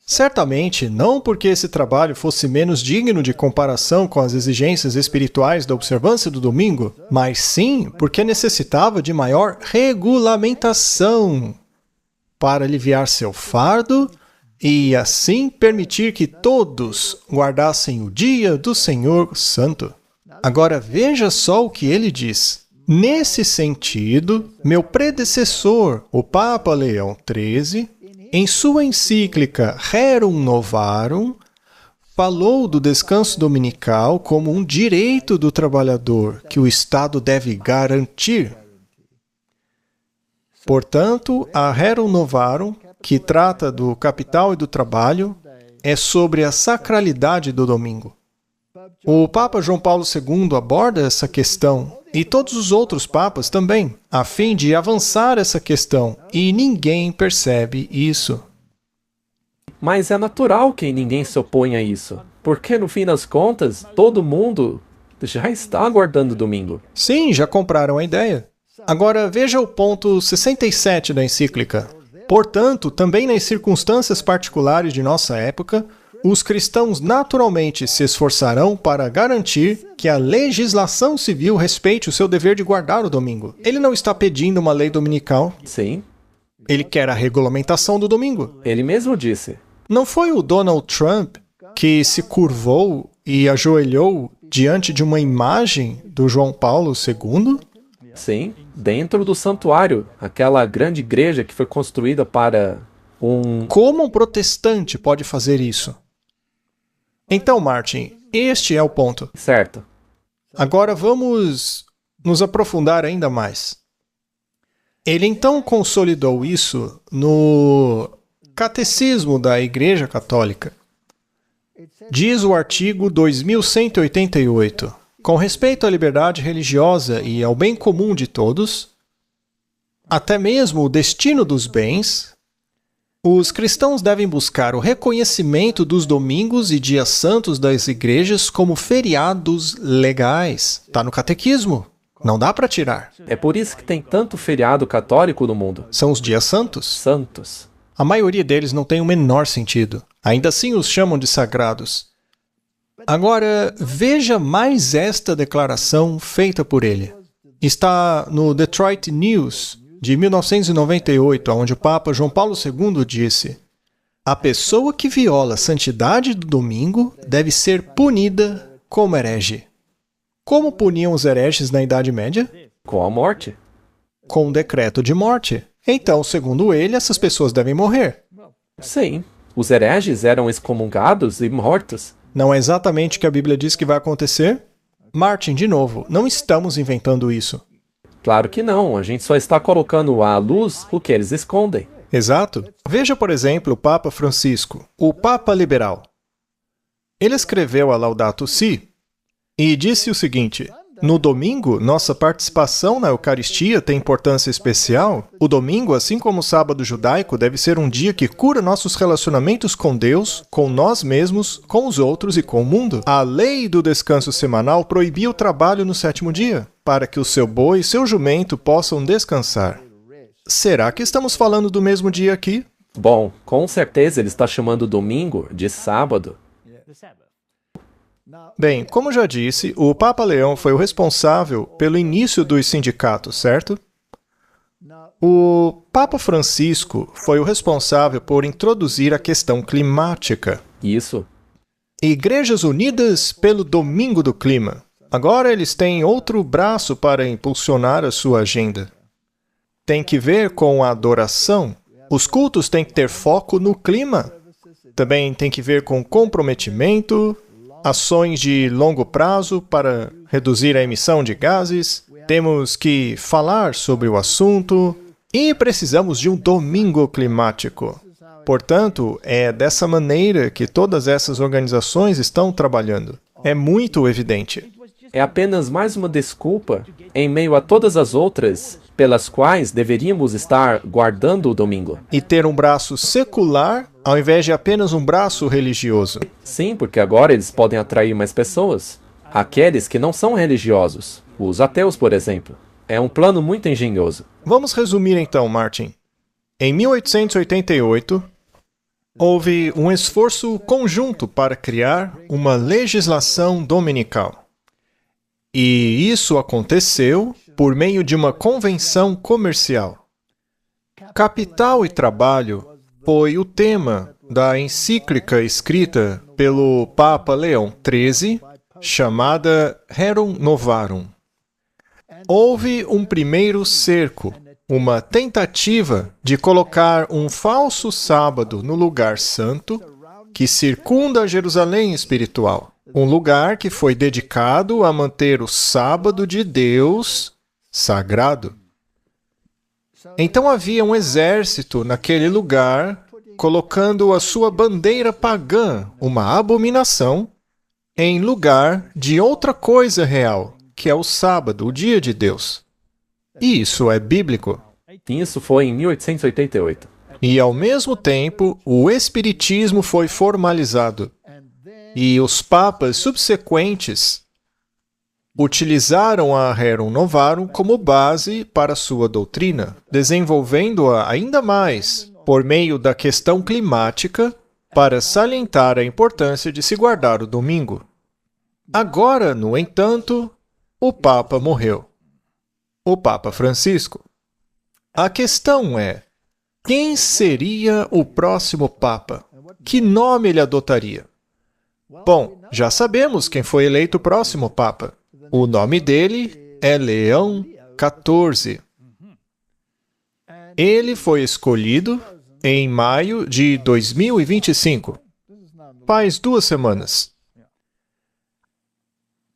[SPEAKER 2] Certamente, não porque esse trabalho fosse menos digno de comparação com as exigências espirituais da observância do domingo, mas sim porque necessitava de maior regulamentação para aliviar seu fardo e assim permitir que todos guardassem o dia do Senhor Santo. Agora veja só o que ele diz. Nesse sentido, meu predecessor, o Papa Leão XIII, em sua encíclica Rerum Novarum, falou do descanso dominical como um direito do trabalhador que o Estado deve garantir. Portanto, a Rerum Novarum, que trata do capital e do trabalho, é sobre a sacralidade do domingo. O Papa João Paulo II aborda essa questão, e todos os outros papas também, a fim de avançar essa questão, e ninguém percebe isso.
[SPEAKER 1] Mas é natural que ninguém se oponha a isso, porque no fim das contas, todo mundo já está aguardando o domingo.
[SPEAKER 2] Sim, já compraram a ideia. Agora veja o ponto 67 da encíclica. Portanto, também nas circunstâncias particulares de nossa época, os cristãos naturalmente se esforçarão para garantir que a legislação civil respeite o seu dever de guardar o domingo. Ele não está pedindo uma lei dominical.
[SPEAKER 1] Sim,
[SPEAKER 2] Ele quer a regulamentação do domingo.
[SPEAKER 1] ele mesmo disse.
[SPEAKER 2] Não foi o Donald Trump que se curvou e ajoelhou diante de uma imagem do João Paulo II?
[SPEAKER 1] Sim, dentro do santuário, aquela grande igreja que foi construída para
[SPEAKER 2] Como um protestante pode fazer isso? Então, Martin, este é o ponto.
[SPEAKER 1] Certo.
[SPEAKER 2] Agora vamos nos aprofundar ainda mais. Ele então consolidou isso no Catecismo da Igreja Católica. Diz o artigo 2188, com respeito à liberdade religiosa e ao bem comum de todos, até mesmo o destino dos bens, os cristãos devem buscar o reconhecimento dos domingos e dias santos das igrejas como feriados legais. Está no catequismo. Não dá para tirar.
[SPEAKER 1] É por isso que tem tanto feriado católico no mundo.
[SPEAKER 2] São os dias santos.
[SPEAKER 1] Santos.
[SPEAKER 2] A maioria deles não tem o menor sentido. Ainda assim os chamam de sagrados. Agora, veja mais esta declaração feita por ele. Está no Detroit News, de 1998, onde o Papa João Paulo II disse: a pessoa que viola a santidade do domingo deve ser punida como herege. Como puniam os hereges na Idade Média?
[SPEAKER 1] Com a morte.
[SPEAKER 2] Com um decreto de morte. Então, segundo ele, essas pessoas devem morrer.
[SPEAKER 1] Sim, os hereges eram excomungados e mortos.
[SPEAKER 2] Não é exatamente o que a Bíblia diz que vai acontecer? Martin, de novo, não estamos inventando isso.
[SPEAKER 1] Claro que não, a gente só está colocando à luz o que eles escondem.
[SPEAKER 2] Exato. Veja, por exemplo, o Papa Francisco, o Papa liberal. Ele escreveu a Laudato Si e disse o seguinte: no domingo, nossa participação na Eucaristia tem importância especial. O domingo, assim como o sábado judaico, deve ser um dia que cura nossos relacionamentos com Deus, com nós mesmos, com os outros e com o mundo. A lei do descanso semanal proibia o trabalho no sétimo dia, para que o seu boi e seu jumento possam descansar. Será que estamos falando do mesmo dia aqui?
[SPEAKER 1] Bom, com certeza ele está chamando domingo de sábado.
[SPEAKER 2] Bem, como já disse, o Papa Leão foi o responsável pelo início dos sindicatos, certo? O Papa Francisco foi o responsável por introduzir a questão climática.
[SPEAKER 1] Isso.
[SPEAKER 2] Igrejas Unidas pelo Domingo do Clima. Agora eles têm outro braço para impulsionar a sua agenda. Tem que ver com a adoração. Os cultos têm que ter foco no clima. Também tem que ver com comprometimento, ações de longo prazo para reduzir a emissão de gases. Temos que falar sobre o assunto e precisamos de um domingo climático. Portanto, é dessa maneira que todas essas organizações estão trabalhando. É muito evidente.
[SPEAKER 1] É apenas mais uma desculpa em meio a todas as outras pelas quais deveríamos estar guardando o domingo.
[SPEAKER 2] E ter um braço secular ao invés de apenas um braço religioso.
[SPEAKER 1] Sim, porque agora eles podem atrair mais pessoas. Aqueles que não são religiosos. Os ateus, por exemplo. É um plano muito engenhoso.
[SPEAKER 2] Vamos resumir então, Martin. Em 1888, houve um esforço conjunto para criar uma legislação dominical. E isso aconteceu por meio de uma convenção comercial. Capital e trabalho foi o tema da encíclica escrita pelo Papa Leão XIII, chamada Rerum Novarum. Houve um primeiro cerco, uma tentativa de colocar um falso sábado no lugar santo que circunda Jerusalém espiritual, um lugar que foi dedicado a manter o sábado de Deus sagrado. Então havia um exército naquele lugar, colocando a sua bandeira pagã, uma abominação, em lugar de outra coisa real, que é o sábado, o dia de Deus. E isso é bíblico.
[SPEAKER 1] Isso foi em 1888.
[SPEAKER 2] E, ao mesmo tempo, o Espiritismo foi formalizado. E os papas subsequentes utilizaram a Rerum Novarum como base para sua doutrina, desenvolvendo-a ainda mais por meio da questão climática para salientar a importância de se guardar o domingo. Agora, no entanto, o Papa morreu. O Papa Francisco. A questão é, quem seria o próximo Papa? Que nome ele adotaria? Bom, já sabemos quem foi eleito o próximo Papa. O nome dele é Leão XIV. Ele foi escolhido em maio de 2025. Faz 2 semanas.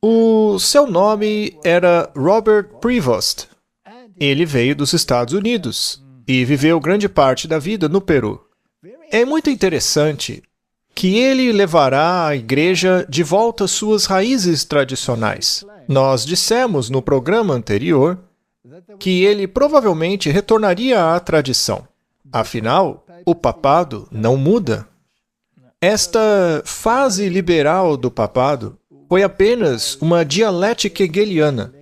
[SPEAKER 2] O seu nome era Robert Prevost. Ele veio dos Estados Unidos e viveu grande parte da vida no Peru. É muito interessante que ele levará a igreja de volta às suas raízes tradicionais. Nós dissemos no programa anterior que ele provavelmente retornaria à tradição. Afinal, o papado não muda. Esta fase liberal do papado foi apenas uma dialética hegeliana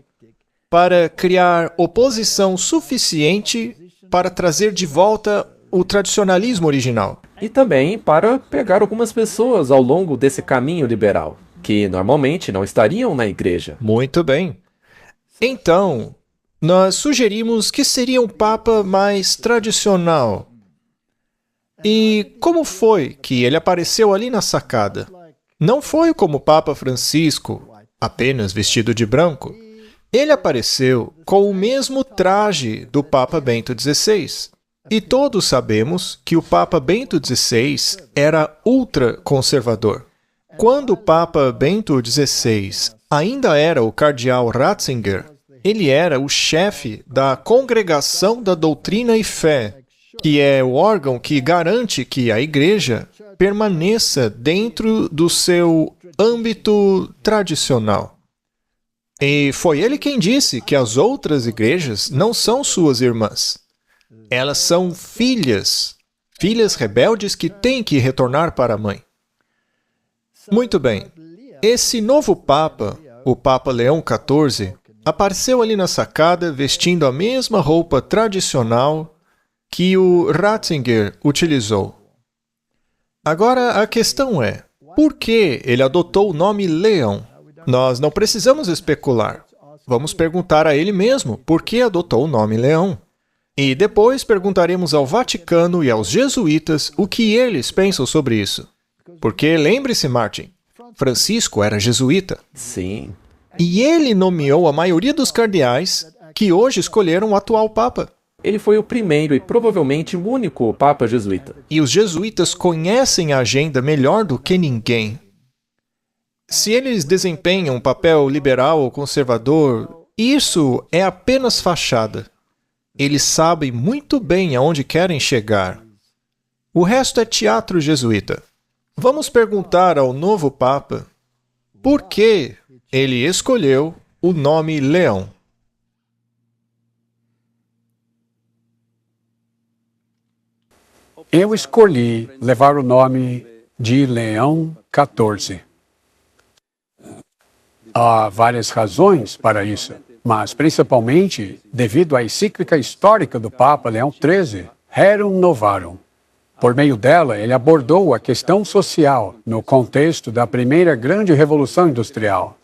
[SPEAKER 2] para criar oposição suficiente para trazer de volta o tradicionalismo original.
[SPEAKER 1] E também para pegar algumas pessoas ao longo desse caminho liberal, que normalmente não estariam na igreja.
[SPEAKER 2] Muito bem. Então, nós sugerimos que seria um Papa mais tradicional. E como foi que ele apareceu ali na sacada? Não foi como o Papa Francisco, apenas vestido de branco. Ele apareceu com o mesmo traje do Papa Bento XVI. E todos sabemos que o Papa Bento XVI era ultraconservador. Quando o Papa Bento XVI ainda era o cardeal Ratzinger, ele era o chefe da Congregação da Doutrina e Fé, que é o órgão que garante que a Igreja permaneça dentro do seu âmbito tradicional. E foi ele quem disse que as outras igrejas não são suas irmãs. Elas são filhas rebeldes que têm que retornar para a mãe. Muito bem. Esse novo Papa, o Papa Leão XIV, apareceu ali na sacada vestindo a mesma roupa tradicional que o Ratzinger utilizou. Agora, a questão é, por que ele adotou o nome Leão? Nós não precisamos especular. Vamos perguntar a ele mesmo por que adotou o nome Leão. E depois perguntaremos ao Vaticano e aos jesuítas o que eles pensam sobre isso. Porque, lembre-se, Martin, Francisco era jesuíta.
[SPEAKER 1] Sim.
[SPEAKER 2] E ele nomeou a maioria dos cardeais que hoje escolheram o atual Papa.
[SPEAKER 1] Ele foi o primeiro e provavelmente o único Papa jesuíta.
[SPEAKER 2] E os jesuítas conhecem a agenda melhor do que ninguém. Se eles desempenham um papel liberal ou conservador, isso é apenas fachada. Eles sabem muito bem aonde querem chegar. O resto é teatro jesuíta. Vamos perguntar ao novo Papa por que ele escolheu o nome Leão.
[SPEAKER 3] Eu escolhi levar o nome de Leão XIV. Há várias razões para isso, mas principalmente devido à encíclica histórica do Papa Leão XIII, Rerum Novarum. Por meio dela, ele abordou a questão social no contexto da primeira grande revolução industrial.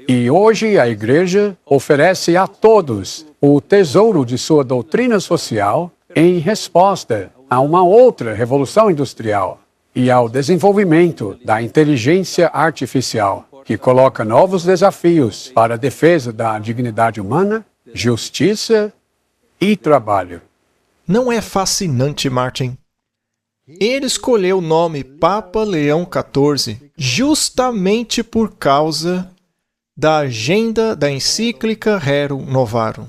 [SPEAKER 3] E hoje a Igreja oferece a todos o tesouro de sua doutrina social em resposta a uma outra revolução industrial e ao desenvolvimento da inteligência artificial, que coloca novos desafios para a defesa da dignidade humana, justiça e trabalho.
[SPEAKER 2] Não é fascinante, Martin? Ele escolheu o nome Papa Leão XIV justamente por causa da agenda da encíclica Rerum Novarum.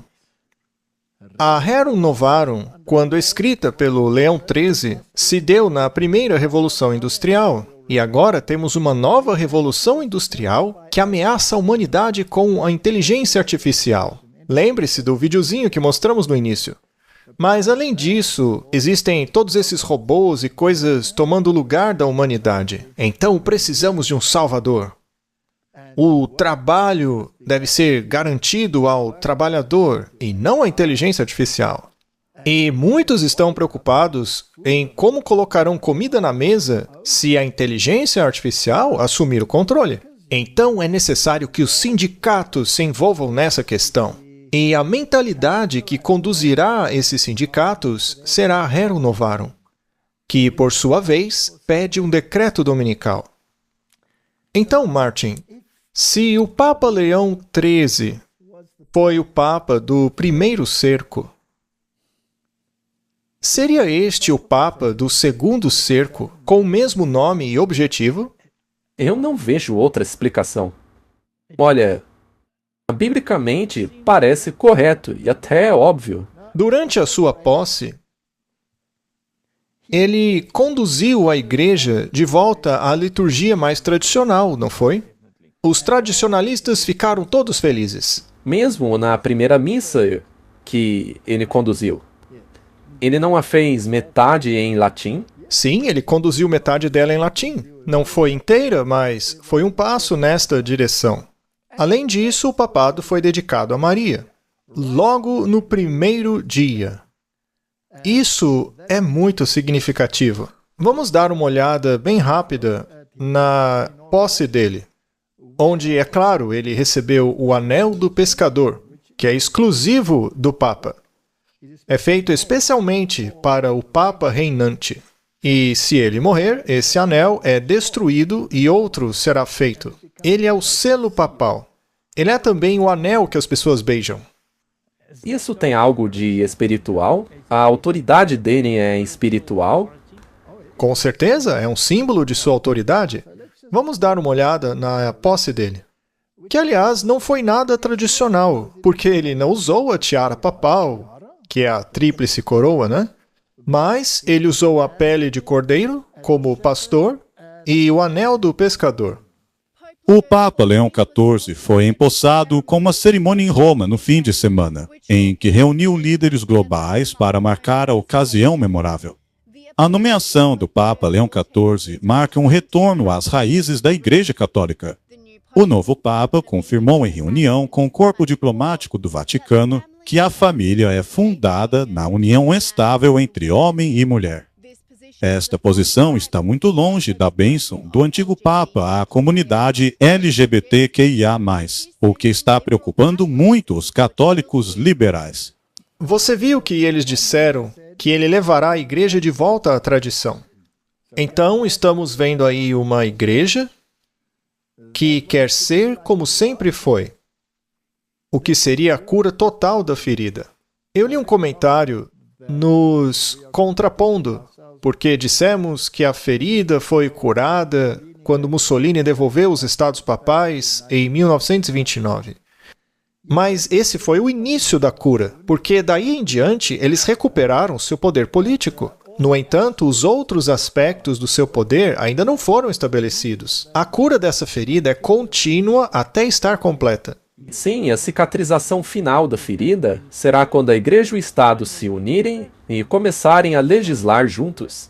[SPEAKER 2] A Rerum Novarum, quando escrita pelo Leão XIII, se deu na primeira Revolução Industrial, e agora temos uma nova Revolução Industrial que ameaça a humanidade com a inteligência artificial. Lembre-se do videozinho que mostramos no início. Mas, além disso, existem todos esses robôs e coisas tomando o lugar da humanidade. Então, precisamos de um salvador. O trabalho deve ser garantido ao trabalhador e não à inteligência artificial. E muitos estão preocupados em como colocarão comida na mesa se a inteligência artificial assumir o controle. Então, é necessário que os sindicatos se envolvam nessa questão. E a mentalidade que conduzirá esses sindicatos será a Rerum Novarum, que, por sua vez, pede um decreto dominical. Então, Martin, se o Papa Leão XIII foi o Papa do primeiro cerco, seria este o Papa do segundo cerco, com o mesmo nome e objetivo?
[SPEAKER 1] Eu não vejo outra explicação. Olha, biblicamente parece correto e até óbvio.
[SPEAKER 2] Durante a sua posse, ele conduziu a igreja de volta à liturgia mais tradicional, não foi? Os tradicionalistas ficaram todos felizes.
[SPEAKER 1] Mesmo na primeira missa que ele conduziu, ele não a fez metade em latim?
[SPEAKER 2] Sim, ele conduziu metade dela em latim. Não foi inteira, mas foi um passo nesta direção. Além disso, o papado foi dedicado a Maria, logo no primeiro dia. Isso é muito significativo. Vamos dar uma olhada bem rápida na posse dele, onde, é claro, ele recebeu o Anel do Pescador, que é exclusivo do Papa. É feito especialmente para o Papa reinante. E se ele morrer, esse anel é destruído e outro será feito. Ele é o selo papal. Ele é também o anel que as pessoas beijam.
[SPEAKER 1] Isso tem algo de espiritual? A autoridade dele é espiritual?
[SPEAKER 2] Com certeza, é um símbolo de sua autoridade. Vamos dar uma olhada na posse dele. Que, aliás, não foi nada tradicional, porque ele não usou a tiara papal, que é a tríplice coroa, né? Mas ele usou a pele de cordeiro, como pastor, e o anel do pescador.
[SPEAKER 4] O Papa Leão XIV foi empossado com uma cerimônia em Roma no fim de semana, em que reuniu líderes globais para marcar a ocasião memorável. A nomeação do Papa Leão XIV marca um retorno às raízes da Igreja Católica. O novo Papa confirmou em reunião com o corpo diplomático do Vaticano que a família é fundada na união estável entre homem e mulher. Esta posição está muito longe da bênção do antigo Papa à comunidade LGBTQIA+, o que está preocupando muito os católicos liberais.
[SPEAKER 2] Você viu que eles disseram que ele levará a igreja de volta à tradição. Então, estamos vendo aí uma igreja que quer ser como sempre foi, o que seria a cura total da ferida. Eu li um comentário nos contrapondo, porque dissemos que a ferida foi curada quando Mussolini devolveu os Estados Papais em 1929. Mas esse foi o início da cura, porque daí em diante eles recuperaram seu poder político. No entanto, os outros aspectos do seu poder ainda não foram estabelecidos. A cura dessa ferida é contínua até estar completa.
[SPEAKER 1] Sim, a cicatrização final da ferida será quando a Igreja e o Estado se unirem e começarem a legislar juntos.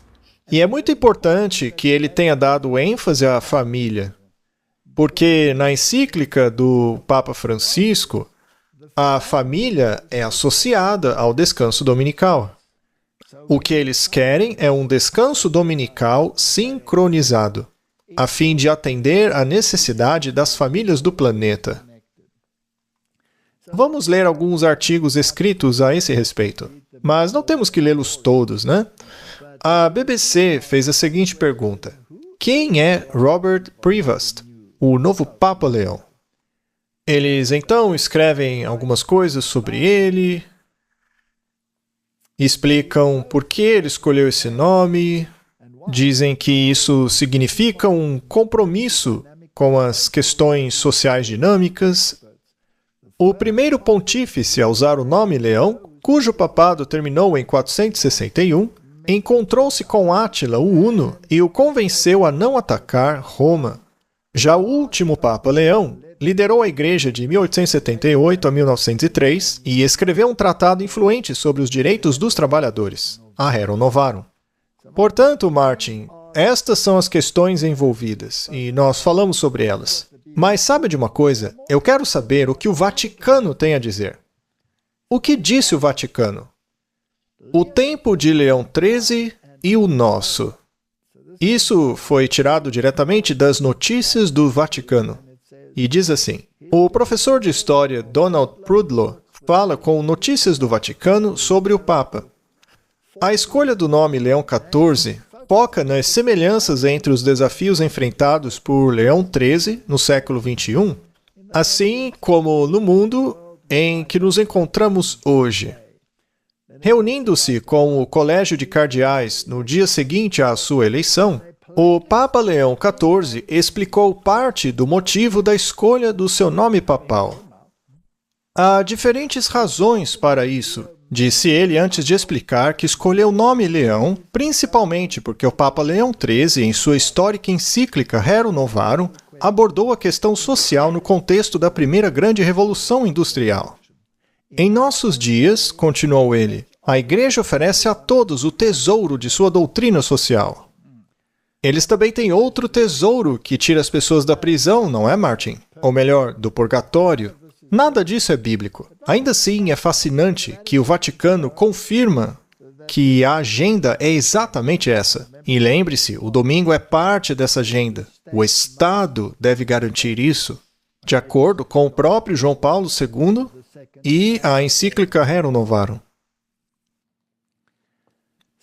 [SPEAKER 2] E é muito importante que ele tenha dado ênfase à família, porque na encíclica do Papa Francisco, a família é associada ao descanso dominical. O que eles querem é um descanso dominical sincronizado, a fim de atender à necessidade das famílias do planeta. Vamos ler alguns artigos escritos a esse respeito, mas não temos que lê-los todos, né? A BBC fez a seguinte pergunta: quem é Robert Prevost, o novo Papa Leão? Eles então escrevem algumas coisas sobre ele, explicam por que ele escolheu esse nome, dizem que isso significa um compromisso com as questões sociais dinâmicas. O primeiro pontífice a usar o nome Leão, cujo papado terminou em 461, encontrou-se com Átila, o Huno, e o convenceu a não atacar Roma. Já o último Papa Leão liderou a Igreja de 1878 a 1903 e escreveu um tratado influente sobre os direitos dos trabalhadores, a Rerum Novarum. Portanto, Martin, estas são as questões envolvidas, e nós falamos sobre elas. Mas sabe de uma coisa? Eu quero saber o que o Vaticano tem a dizer. O que disse o Vaticano? O tempo de Leão XIII e o nosso. Isso foi tirado diretamente das notícias do Vaticano. E diz assim: o professor de história Donald Prudlow fala com Notícias do Vaticano sobre o Papa. A escolha do nome Leão XIV foca nas semelhanças entre os desafios enfrentados por Leão XIII no século XXI, assim como no mundo em que nos encontramos hoje. Reunindo-se com o Colégio de Cardeais no dia seguinte à sua eleição, o Papa Leão XIV explicou parte do motivo da escolha do seu nome papal. Há diferentes razões para isso, disse ele antes de explicar que escolheu o nome Leão, principalmente porque o Papa Leão XIII, em sua histórica encíclica Rerum Novarum, abordou a questão social no contexto da primeira grande revolução industrial. Em nossos dias, continuou ele, a Igreja oferece a todos o tesouro de sua doutrina social. Eles também têm outro tesouro que tira as pessoas da prisão, não é, Martin? Ou melhor, do purgatório. Nada disso é bíblico. Ainda assim, é fascinante que o Vaticano confirma que a agenda é exatamente essa. E lembre-se, o domingo é parte dessa agenda. O Estado deve garantir isso, de acordo com o próprio João Paulo II e a encíclica Rerum Novarum.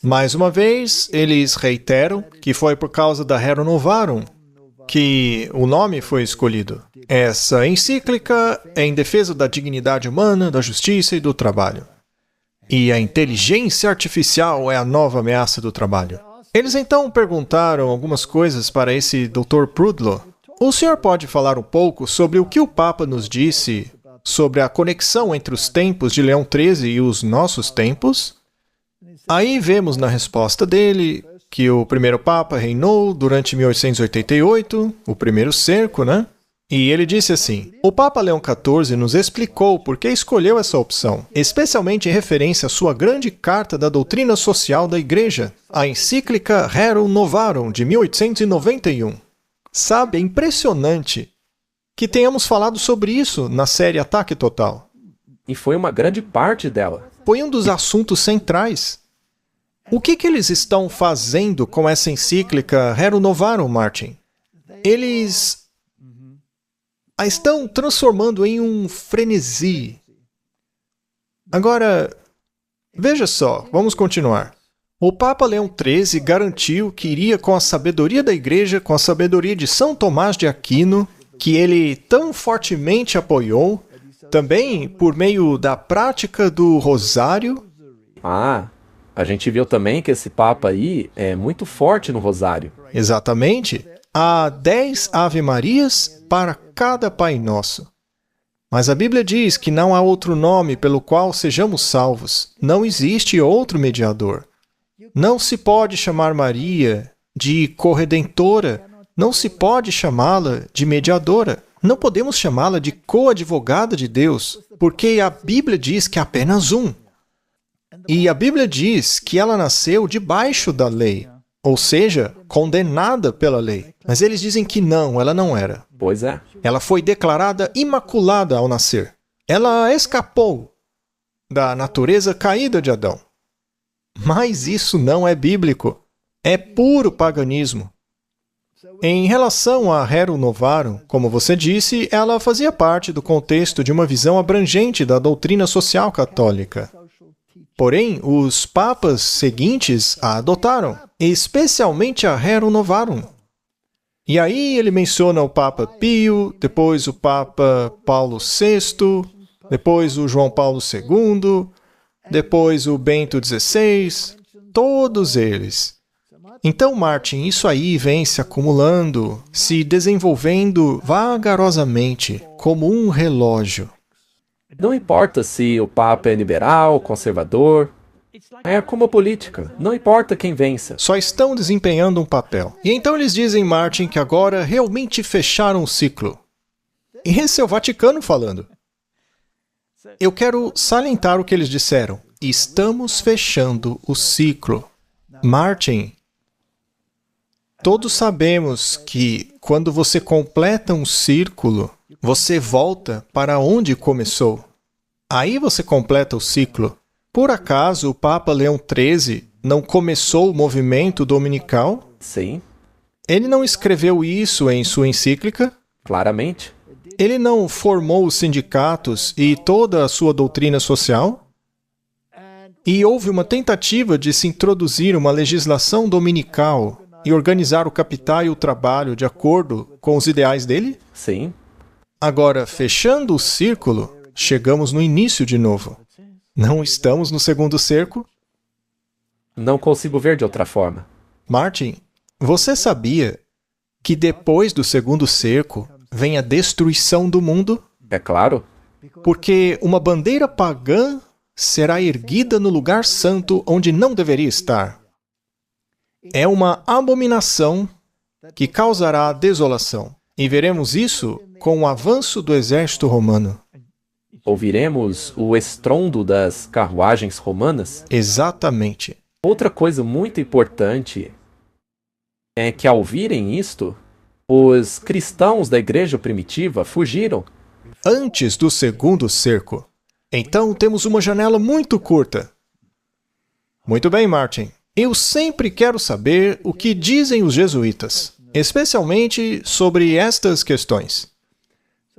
[SPEAKER 2] Mais uma vez, eles reiteram que foi por causa da Rerum Novarum que o nome foi escolhido. Essa encíclica é em defesa da dignidade humana, da justiça e do trabalho. E a inteligência artificial é a nova ameaça do trabalho. Eles então perguntaram algumas coisas para esse Dr. Prudlow. O senhor pode falar um pouco sobre o que o Papa nos disse sobre a conexão entre os tempos de Leão XIII e os nossos tempos? Aí vemos na resposta dele que o primeiro Papa reinou durante 1888, o primeiro cerco, né? E ele disse assim: o Papa Leão XIV nos explicou por que escolheu essa opção, especialmente em referência à sua grande carta da doutrina social da Igreja, a encíclica Rerum Novarum, de 1891. Sabe, é impressionante que tenhamos falado sobre isso na série Ataque Total.
[SPEAKER 1] E foi uma grande parte dela.
[SPEAKER 2] Foi um dos assuntos centrais. O que eles estão fazendo com essa encíclica Rerum Novarum, Martin? Eles a estão transformando em um frenesi. Agora, veja só, vamos continuar. O Papa Leão XIII garantiu que iria com a sabedoria da Igreja, com a sabedoria de São Tomás de Aquino, que ele tão fortemente apoiou, também por meio da prática do rosário.
[SPEAKER 1] A gente viu também que esse Papa aí é muito forte no rosário.
[SPEAKER 2] Exatamente. Há 10 Ave-Marias para cada Pai Nosso. Mas a Bíblia diz que não há outro nome pelo qual sejamos salvos. Não existe outro mediador. Não se pode chamar Maria de corredentora. Não se pode chamá-la de mediadora. Não podemos chamá-la de coadvogada de Deus, porque a Bíblia diz que há apenas um. E a Bíblia diz que ela nasceu debaixo da lei, ou seja, condenada pela lei. Mas eles dizem que não, ela não era.
[SPEAKER 1] Pois é.
[SPEAKER 2] Ela foi declarada imaculada ao nascer. Ela escapou da natureza caída de Adão. Mas isso não é bíblico. É puro paganismo. Em relação a Rerum Novarum, como você disse, ela fazia parte do contexto de uma visão abrangente da doutrina social católica. Porém, os papas seguintes a adotaram, especialmente a Rerum Novarum. E aí ele menciona o Papa Pio, depois o Papa Paulo VI, depois o João Paulo II, depois o Bento XVI, todos eles. Então, Martin, isso aí vem se acumulando, se desenvolvendo vagarosamente, como um relógio.
[SPEAKER 1] Não importa se o Papa é liberal, conservador. É como a política. Não importa quem vença.
[SPEAKER 2] Só estão desempenhando um papel. E então eles dizem, Martin, que agora realmente fecharam o ciclo. E esse é o Vaticano falando. Eu quero salientar o que eles disseram. Estamos fechando o ciclo. Martin, todos sabemos que quando você completa um círculo, você volta para onde começou. Aí você completa o ciclo. Por acaso o Papa Leão XIII não começou o movimento dominical?
[SPEAKER 1] Sim,
[SPEAKER 2] Ele não escreveu isso em sua encíclica?
[SPEAKER 1] claramente.
[SPEAKER 2] Ele não formou os sindicatos e toda a sua doutrina social? E houve uma tentativa de se introduzir uma legislação dominical e organizar o capital e o trabalho de acordo com os ideais dele?
[SPEAKER 1] Sim,
[SPEAKER 2] Agora, fechando o círculo, chegamos no início de novo. Não estamos no segundo cerco?
[SPEAKER 1] não consigo ver de outra forma.
[SPEAKER 2] Martin, você sabia que depois do segundo cerco vem a destruição do mundo?
[SPEAKER 1] É claro.
[SPEAKER 2] Porque uma bandeira pagã será erguida no lugar santo onde não deveria estar. É uma abominação que causará desolação. E veremos isso com o avanço do exército romano.
[SPEAKER 1] Ouviremos o estrondo das carruagens romanas.
[SPEAKER 2] Exatamente.
[SPEAKER 1] Outra coisa muito importante é que, ao virem isto, os cristãos da igreja primitiva fugiram.
[SPEAKER 2] Antes do segundo cerco. Então temos uma janela muito curta. Muito bem, Martin. Eu sempre quero saber o que dizem os jesuítas, especialmente sobre estas questões.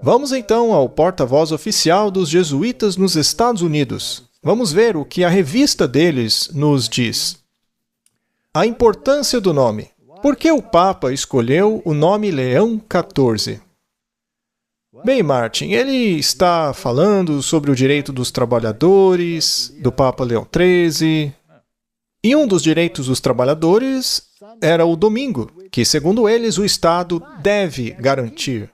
[SPEAKER 2] Vamos então ao porta-voz oficial dos jesuítas nos Estados Unidos. Vamos ver o que a revista deles nos diz. A importância do nome. Por que o Papa escolheu o nome Leão XIV? Bem, Martin, ele está falando sobre o direito dos trabalhadores, do Papa Leão XIII. E um dos direitos dos trabalhadores era o domingo, que, segundo eles, o Estado deve garantir.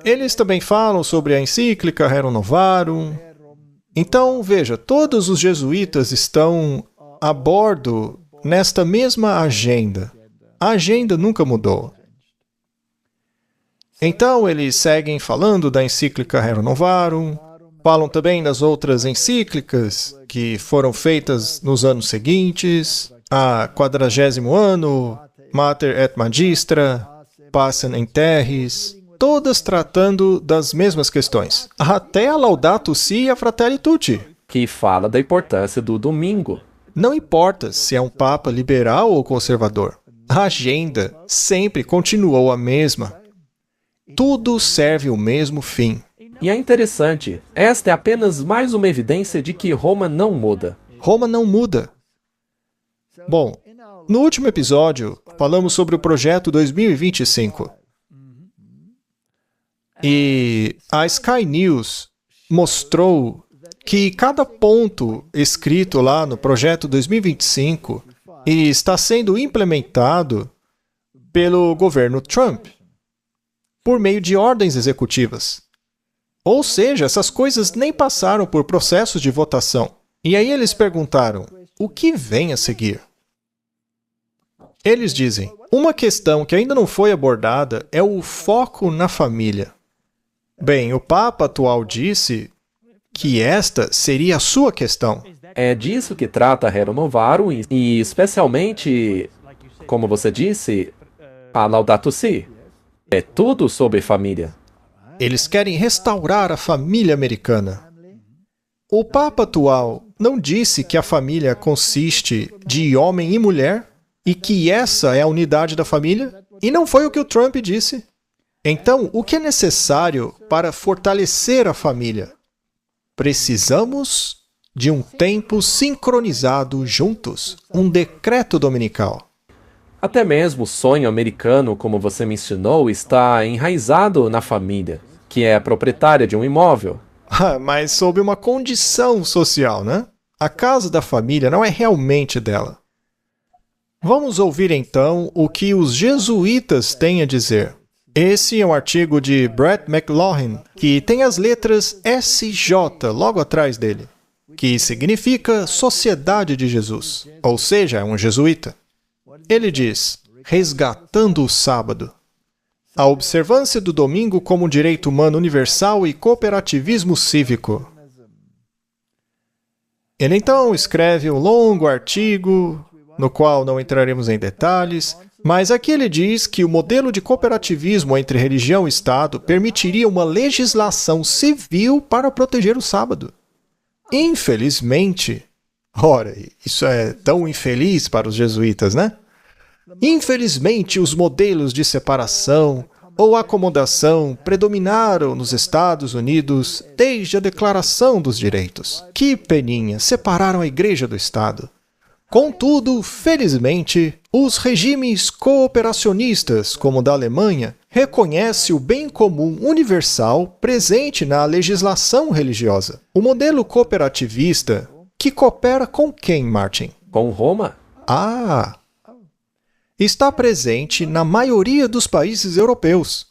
[SPEAKER 2] Eles também falam sobre a encíclica Rerum Novarum. Então, veja, todos os jesuítas estão a bordo nesta mesma agenda. A agenda nunca mudou. Então, eles seguem falando da encíclica Rerum Novarum, falam também das outras encíclicas que foram feitas nos anos seguintes, a 40º ano, Mater et Magistra, Pacem in Terris, todas tratando das mesmas questões. Até a Laudato Si e a Fratelli Tutti.
[SPEAKER 1] Que fala da importância do domingo.
[SPEAKER 2] Não importa se é um papa liberal ou conservador. A agenda sempre continuou a mesma. Tudo serve o mesmo fim.
[SPEAKER 1] E é interessante, esta é apenas mais uma evidência de que Roma não muda.
[SPEAKER 2] Roma não muda. Bom, no último episódio, falamos sobre o projeto 2025. E a Sky News mostrou que cada ponto escrito lá no projeto 2025 está sendo implementado pelo governo Trump, por meio de ordens executivas. Ou seja, essas coisas nem passaram por processos de votação. E aí eles perguntaram, o que vem a seguir? Eles dizem, uma questão que ainda não foi abordada é o foco na família. Bem, o Papa atual disse que esta seria a sua questão.
[SPEAKER 1] É disso que trata a Rerum Novarum e especialmente, como você disse, a Laudato Si. É tudo sobre família.
[SPEAKER 2] Eles querem restaurar a família americana. O Papa atual não disse que a família consiste de homem e mulher e que essa é a unidade da família? E não foi o que o Trump disse. Então, o que é necessário para fortalecer a família? Precisamos de um tempo sincronizado juntos, um decreto dominical.
[SPEAKER 1] Até mesmo o sonho americano, como você mencionou, está enraizado na família, que é a proprietária de um imóvel.
[SPEAKER 2] Mas sob uma condição social, né? A casa da família não é realmente dela. Vamos ouvir então o que os jesuítas têm a dizer. Esse é um artigo de Brett McLaughlin, que tem as letras SJ logo atrás dele, que significa Sociedade de Jesus, ou seja, é um jesuíta. Ele diz, resgatando o sábado. A observância do domingo como direito humano universal e cooperativismo cívico. Ele então escreve um longo artigo, no qual não entraremos em detalhes, mas aqui ele diz que o modelo de cooperativismo entre religião e Estado permitiria uma legislação civil para proteger o sábado. Infelizmente, ora, isso é tão infeliz para os jesuítas, né? Infelizmente, os modelos de separação ou acomodação predominaram nos Estados Unidos desde a Declaração dos Direitos. Que peninha, separaram a Igreja do Estado. Contudo, felizmente, os regimes cooperacionistas, como o da Alemanha, reconhecem o bem comum universal presente na legislação religiosa. O modelo cooperativista, que coopera com quem, Martin?
[SPEAKER 1] Com Roma?
[SPEAKER 2] Está presente na maioria dos países europeus.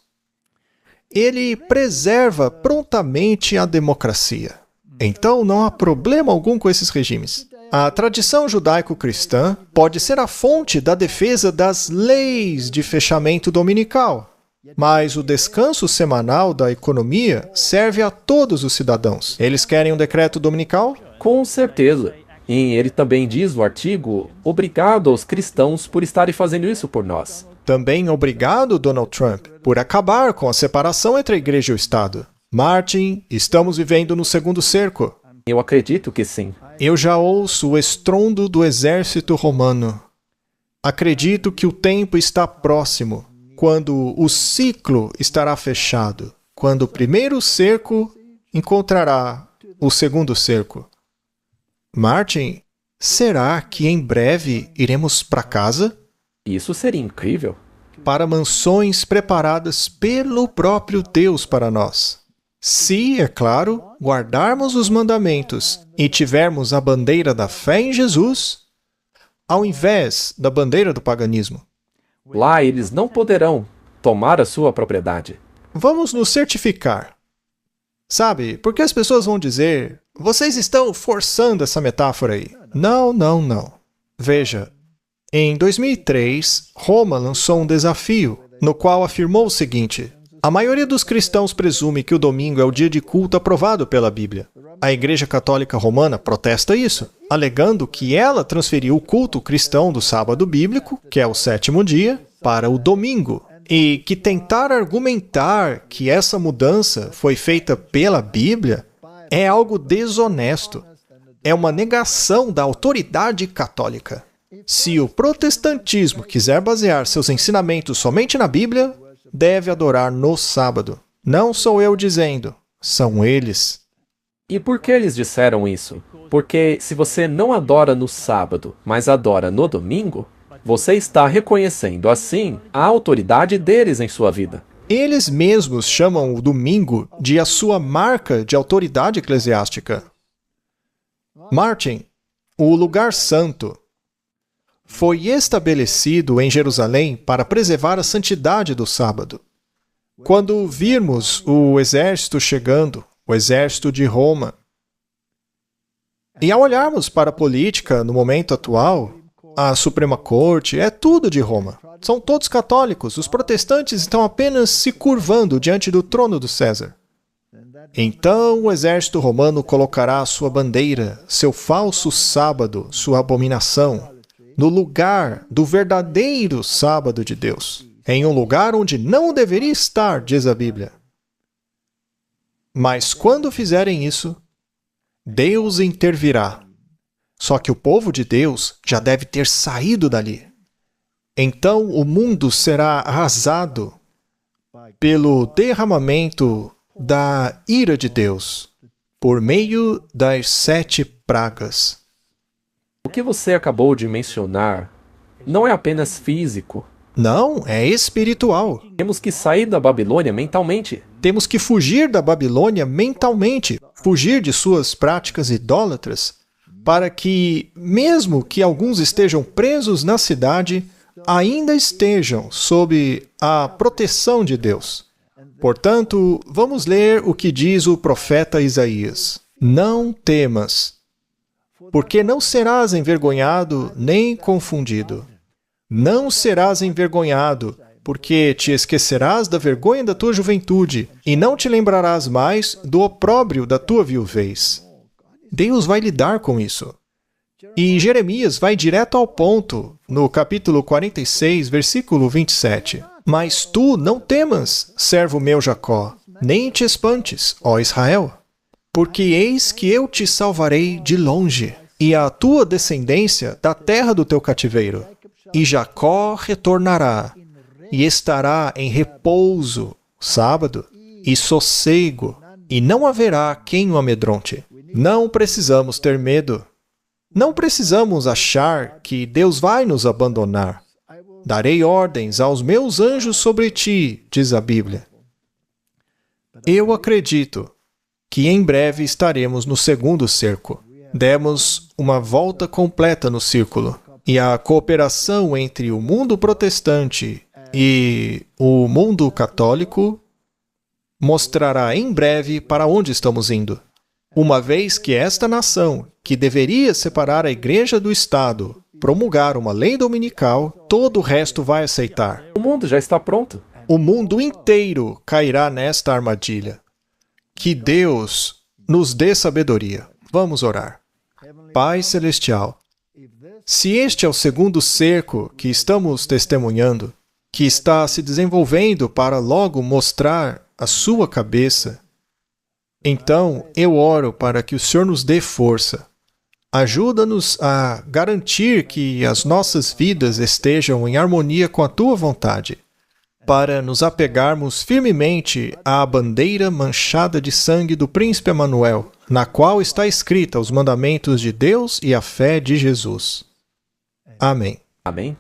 [SPEAKER 2] Ele preserva prontamente a democracia. Então não há problema algum com esses regimes. A tradição judaico-cristã pode ser a fonte da defesa das leis de fechamento dominical, mas o descanso semanal da economia serve a todos os cidadãos. Eles querem um decreto dominical?
[SPEAKER 1] Com certeza. E ele também diz no artigo, obrigado aos cristãos por estarem fazendo isso por nós.
[SPEAKER 2] Também obrigado, Donald Trump, por acabar com a separação entre a igreja e o Estado. Martin, estamos vivendo no segundo cerco.
[SPEAKER 1] Eu acredito que sim.
[SPEAKER 2] Eu já ouço o estrondo do exército romano. Acredito que o tempo está próximo, quando o ciclo estará fechado, quando o primeiro cerco encontrará o segundo cerco. Martin, será que em breve iremos para casa?
[SPEAKER 1] Isso seria incrível.
[SPEAKER 2] Para mansões preparadas pelo próprio Deus para nós. Se, é claro, guardarmos os mandamentos e tivermos a bandeira da fé em Jesus, ao invés da bandeira do paganismo.
[SPEAKER 1] Lá eles não poderão tomar a sua propriedade.
[SPEAKER 2] Vamos nos certificar. Sabe, porque as pessoas vão dizer, vocês estão forçando essa metáfora aí. Não. Veja, em 2003, Roma lançou um desafio, no qual afirmou o seguinte: a maioria dos cristãos presume que o domingo é o dia de culto aprovado pela Bíblia. A Igreja Católica Romana protesta isso, alegando que ela transferiu o culto cristão do sábado bíblico, que é o sétimo dia, para o domingo, e que tentar argumentar que essa mudança foi feita pela Bíblia é algo desonesto. É uma negação da autoridade católica. Se o protestantismo quiser basear seus ensinamentos somente na Bíblia, deve adorar no sábado. Não sou eu dizendo, são eles.
[SPEAKER 1] E por que eles disseram isso? Porque se você não adora no sábado, mas adora no domingo, você está reconhecendo, assim, a autoridade deles em sua vida.
[SPEAKER 2] Eles mesmos chamam o domingo de a sua marca de autoridade eclesiástica. Martin, o lugar santo, foi estabelecido em Jerusalém para preservar a santidade do sábado. Quando virmos o exército chegando, o exército de Roma, e ao olharmos para a política no momento atual, a Suprema Corte é tudo de Roma. São todos católicos, os protestantes estão apenas se curvando diante do trono do César. Então o exército romano colocará sua bandeira, seu falso sábado, sua abominação, no lugar do verdadeiro sábado de Deus, em um lugar onde não deveria estar, diz a Bíblia. Mas quando fizerem isso, Deus intervirá. Só que o povo de Deus já deve ter saído dali. Então o mundo será arrasado pelo derramamento da ira de Deus. por meio das 7 pragas.
[SPEAKER 1] O que você acabou de mencionar não é apenas físico.
[SPEAKER 2] Não, é espiritual.
[SPEAKER 1] Temos que sair da Babilônia mentalmente.
[SPEAKER 2] Temos que fugir da Babilônia mentalmente, fugir de suas práticas idólatras, para que, mesmo que alguns estejam presos na cidade, ainda estejam sob a proteção de Deus. Portanto, vamos ler o que diz o profeta Isaías. Não temas, porque não serás envergonhado nem confundido. Não serás envergonhado, porque te esquecerás da vergonha da tua juventude, e não te lembrarás mais do opróbrio da tua viuvez. Deus vai lidar com isso. E Jeremias vai direto ao ponto, no capítulo 46, versículo 27. Mas tu não temas, servo meu Jacó, nem te espantes, ó Israel, porque eis que eu te salvarei de longe, e a tua descendência da terra do teu cativeiro. E Jacó retornará, e estará em repouso, sábado, e sossego, e não haverá quem o amedronte. Não precisamos ter medo. Não precisamos achar que Deus vai nos abandonar. Darei ordens aos meus anjos sobre ti, diz a Bíblia. Eu acredito que em breve estaremos no segundo cerco. Demos uma volta completa no círculo. E a cooperação entre o mundo protestante e o mundo católico mostrará em breve para onde estamos indo. Uma vez que esta nação, que deveria separar a Igreja do Estado, promulgar uma lei dominical, todo o resto vai aceitar.
[SPEAKER 1] O mundo já está pronto.
[SPEAKER 2] O mundo inteiro cairá nesta armadilha. Que Deus nos dê sabedoria. Vamos orar. Pai Celestial, se este é o segundo cerco que estamos testemunhando, que está se desenvolvendo para logo mostrar a sua cabeça, então eu oro para que o Senhor nos dê força. Ajuda-nos a garantir que as nossas vidas estejam em harmonia com a Tua vontade, para nos apegarmos firmemente à bandeira manchada de sangue do Príncipe Emanuel, na qual está escrita os mandamentos de Deus e a fé de Jesus. Amém.
[SPEAKER 1] Amém?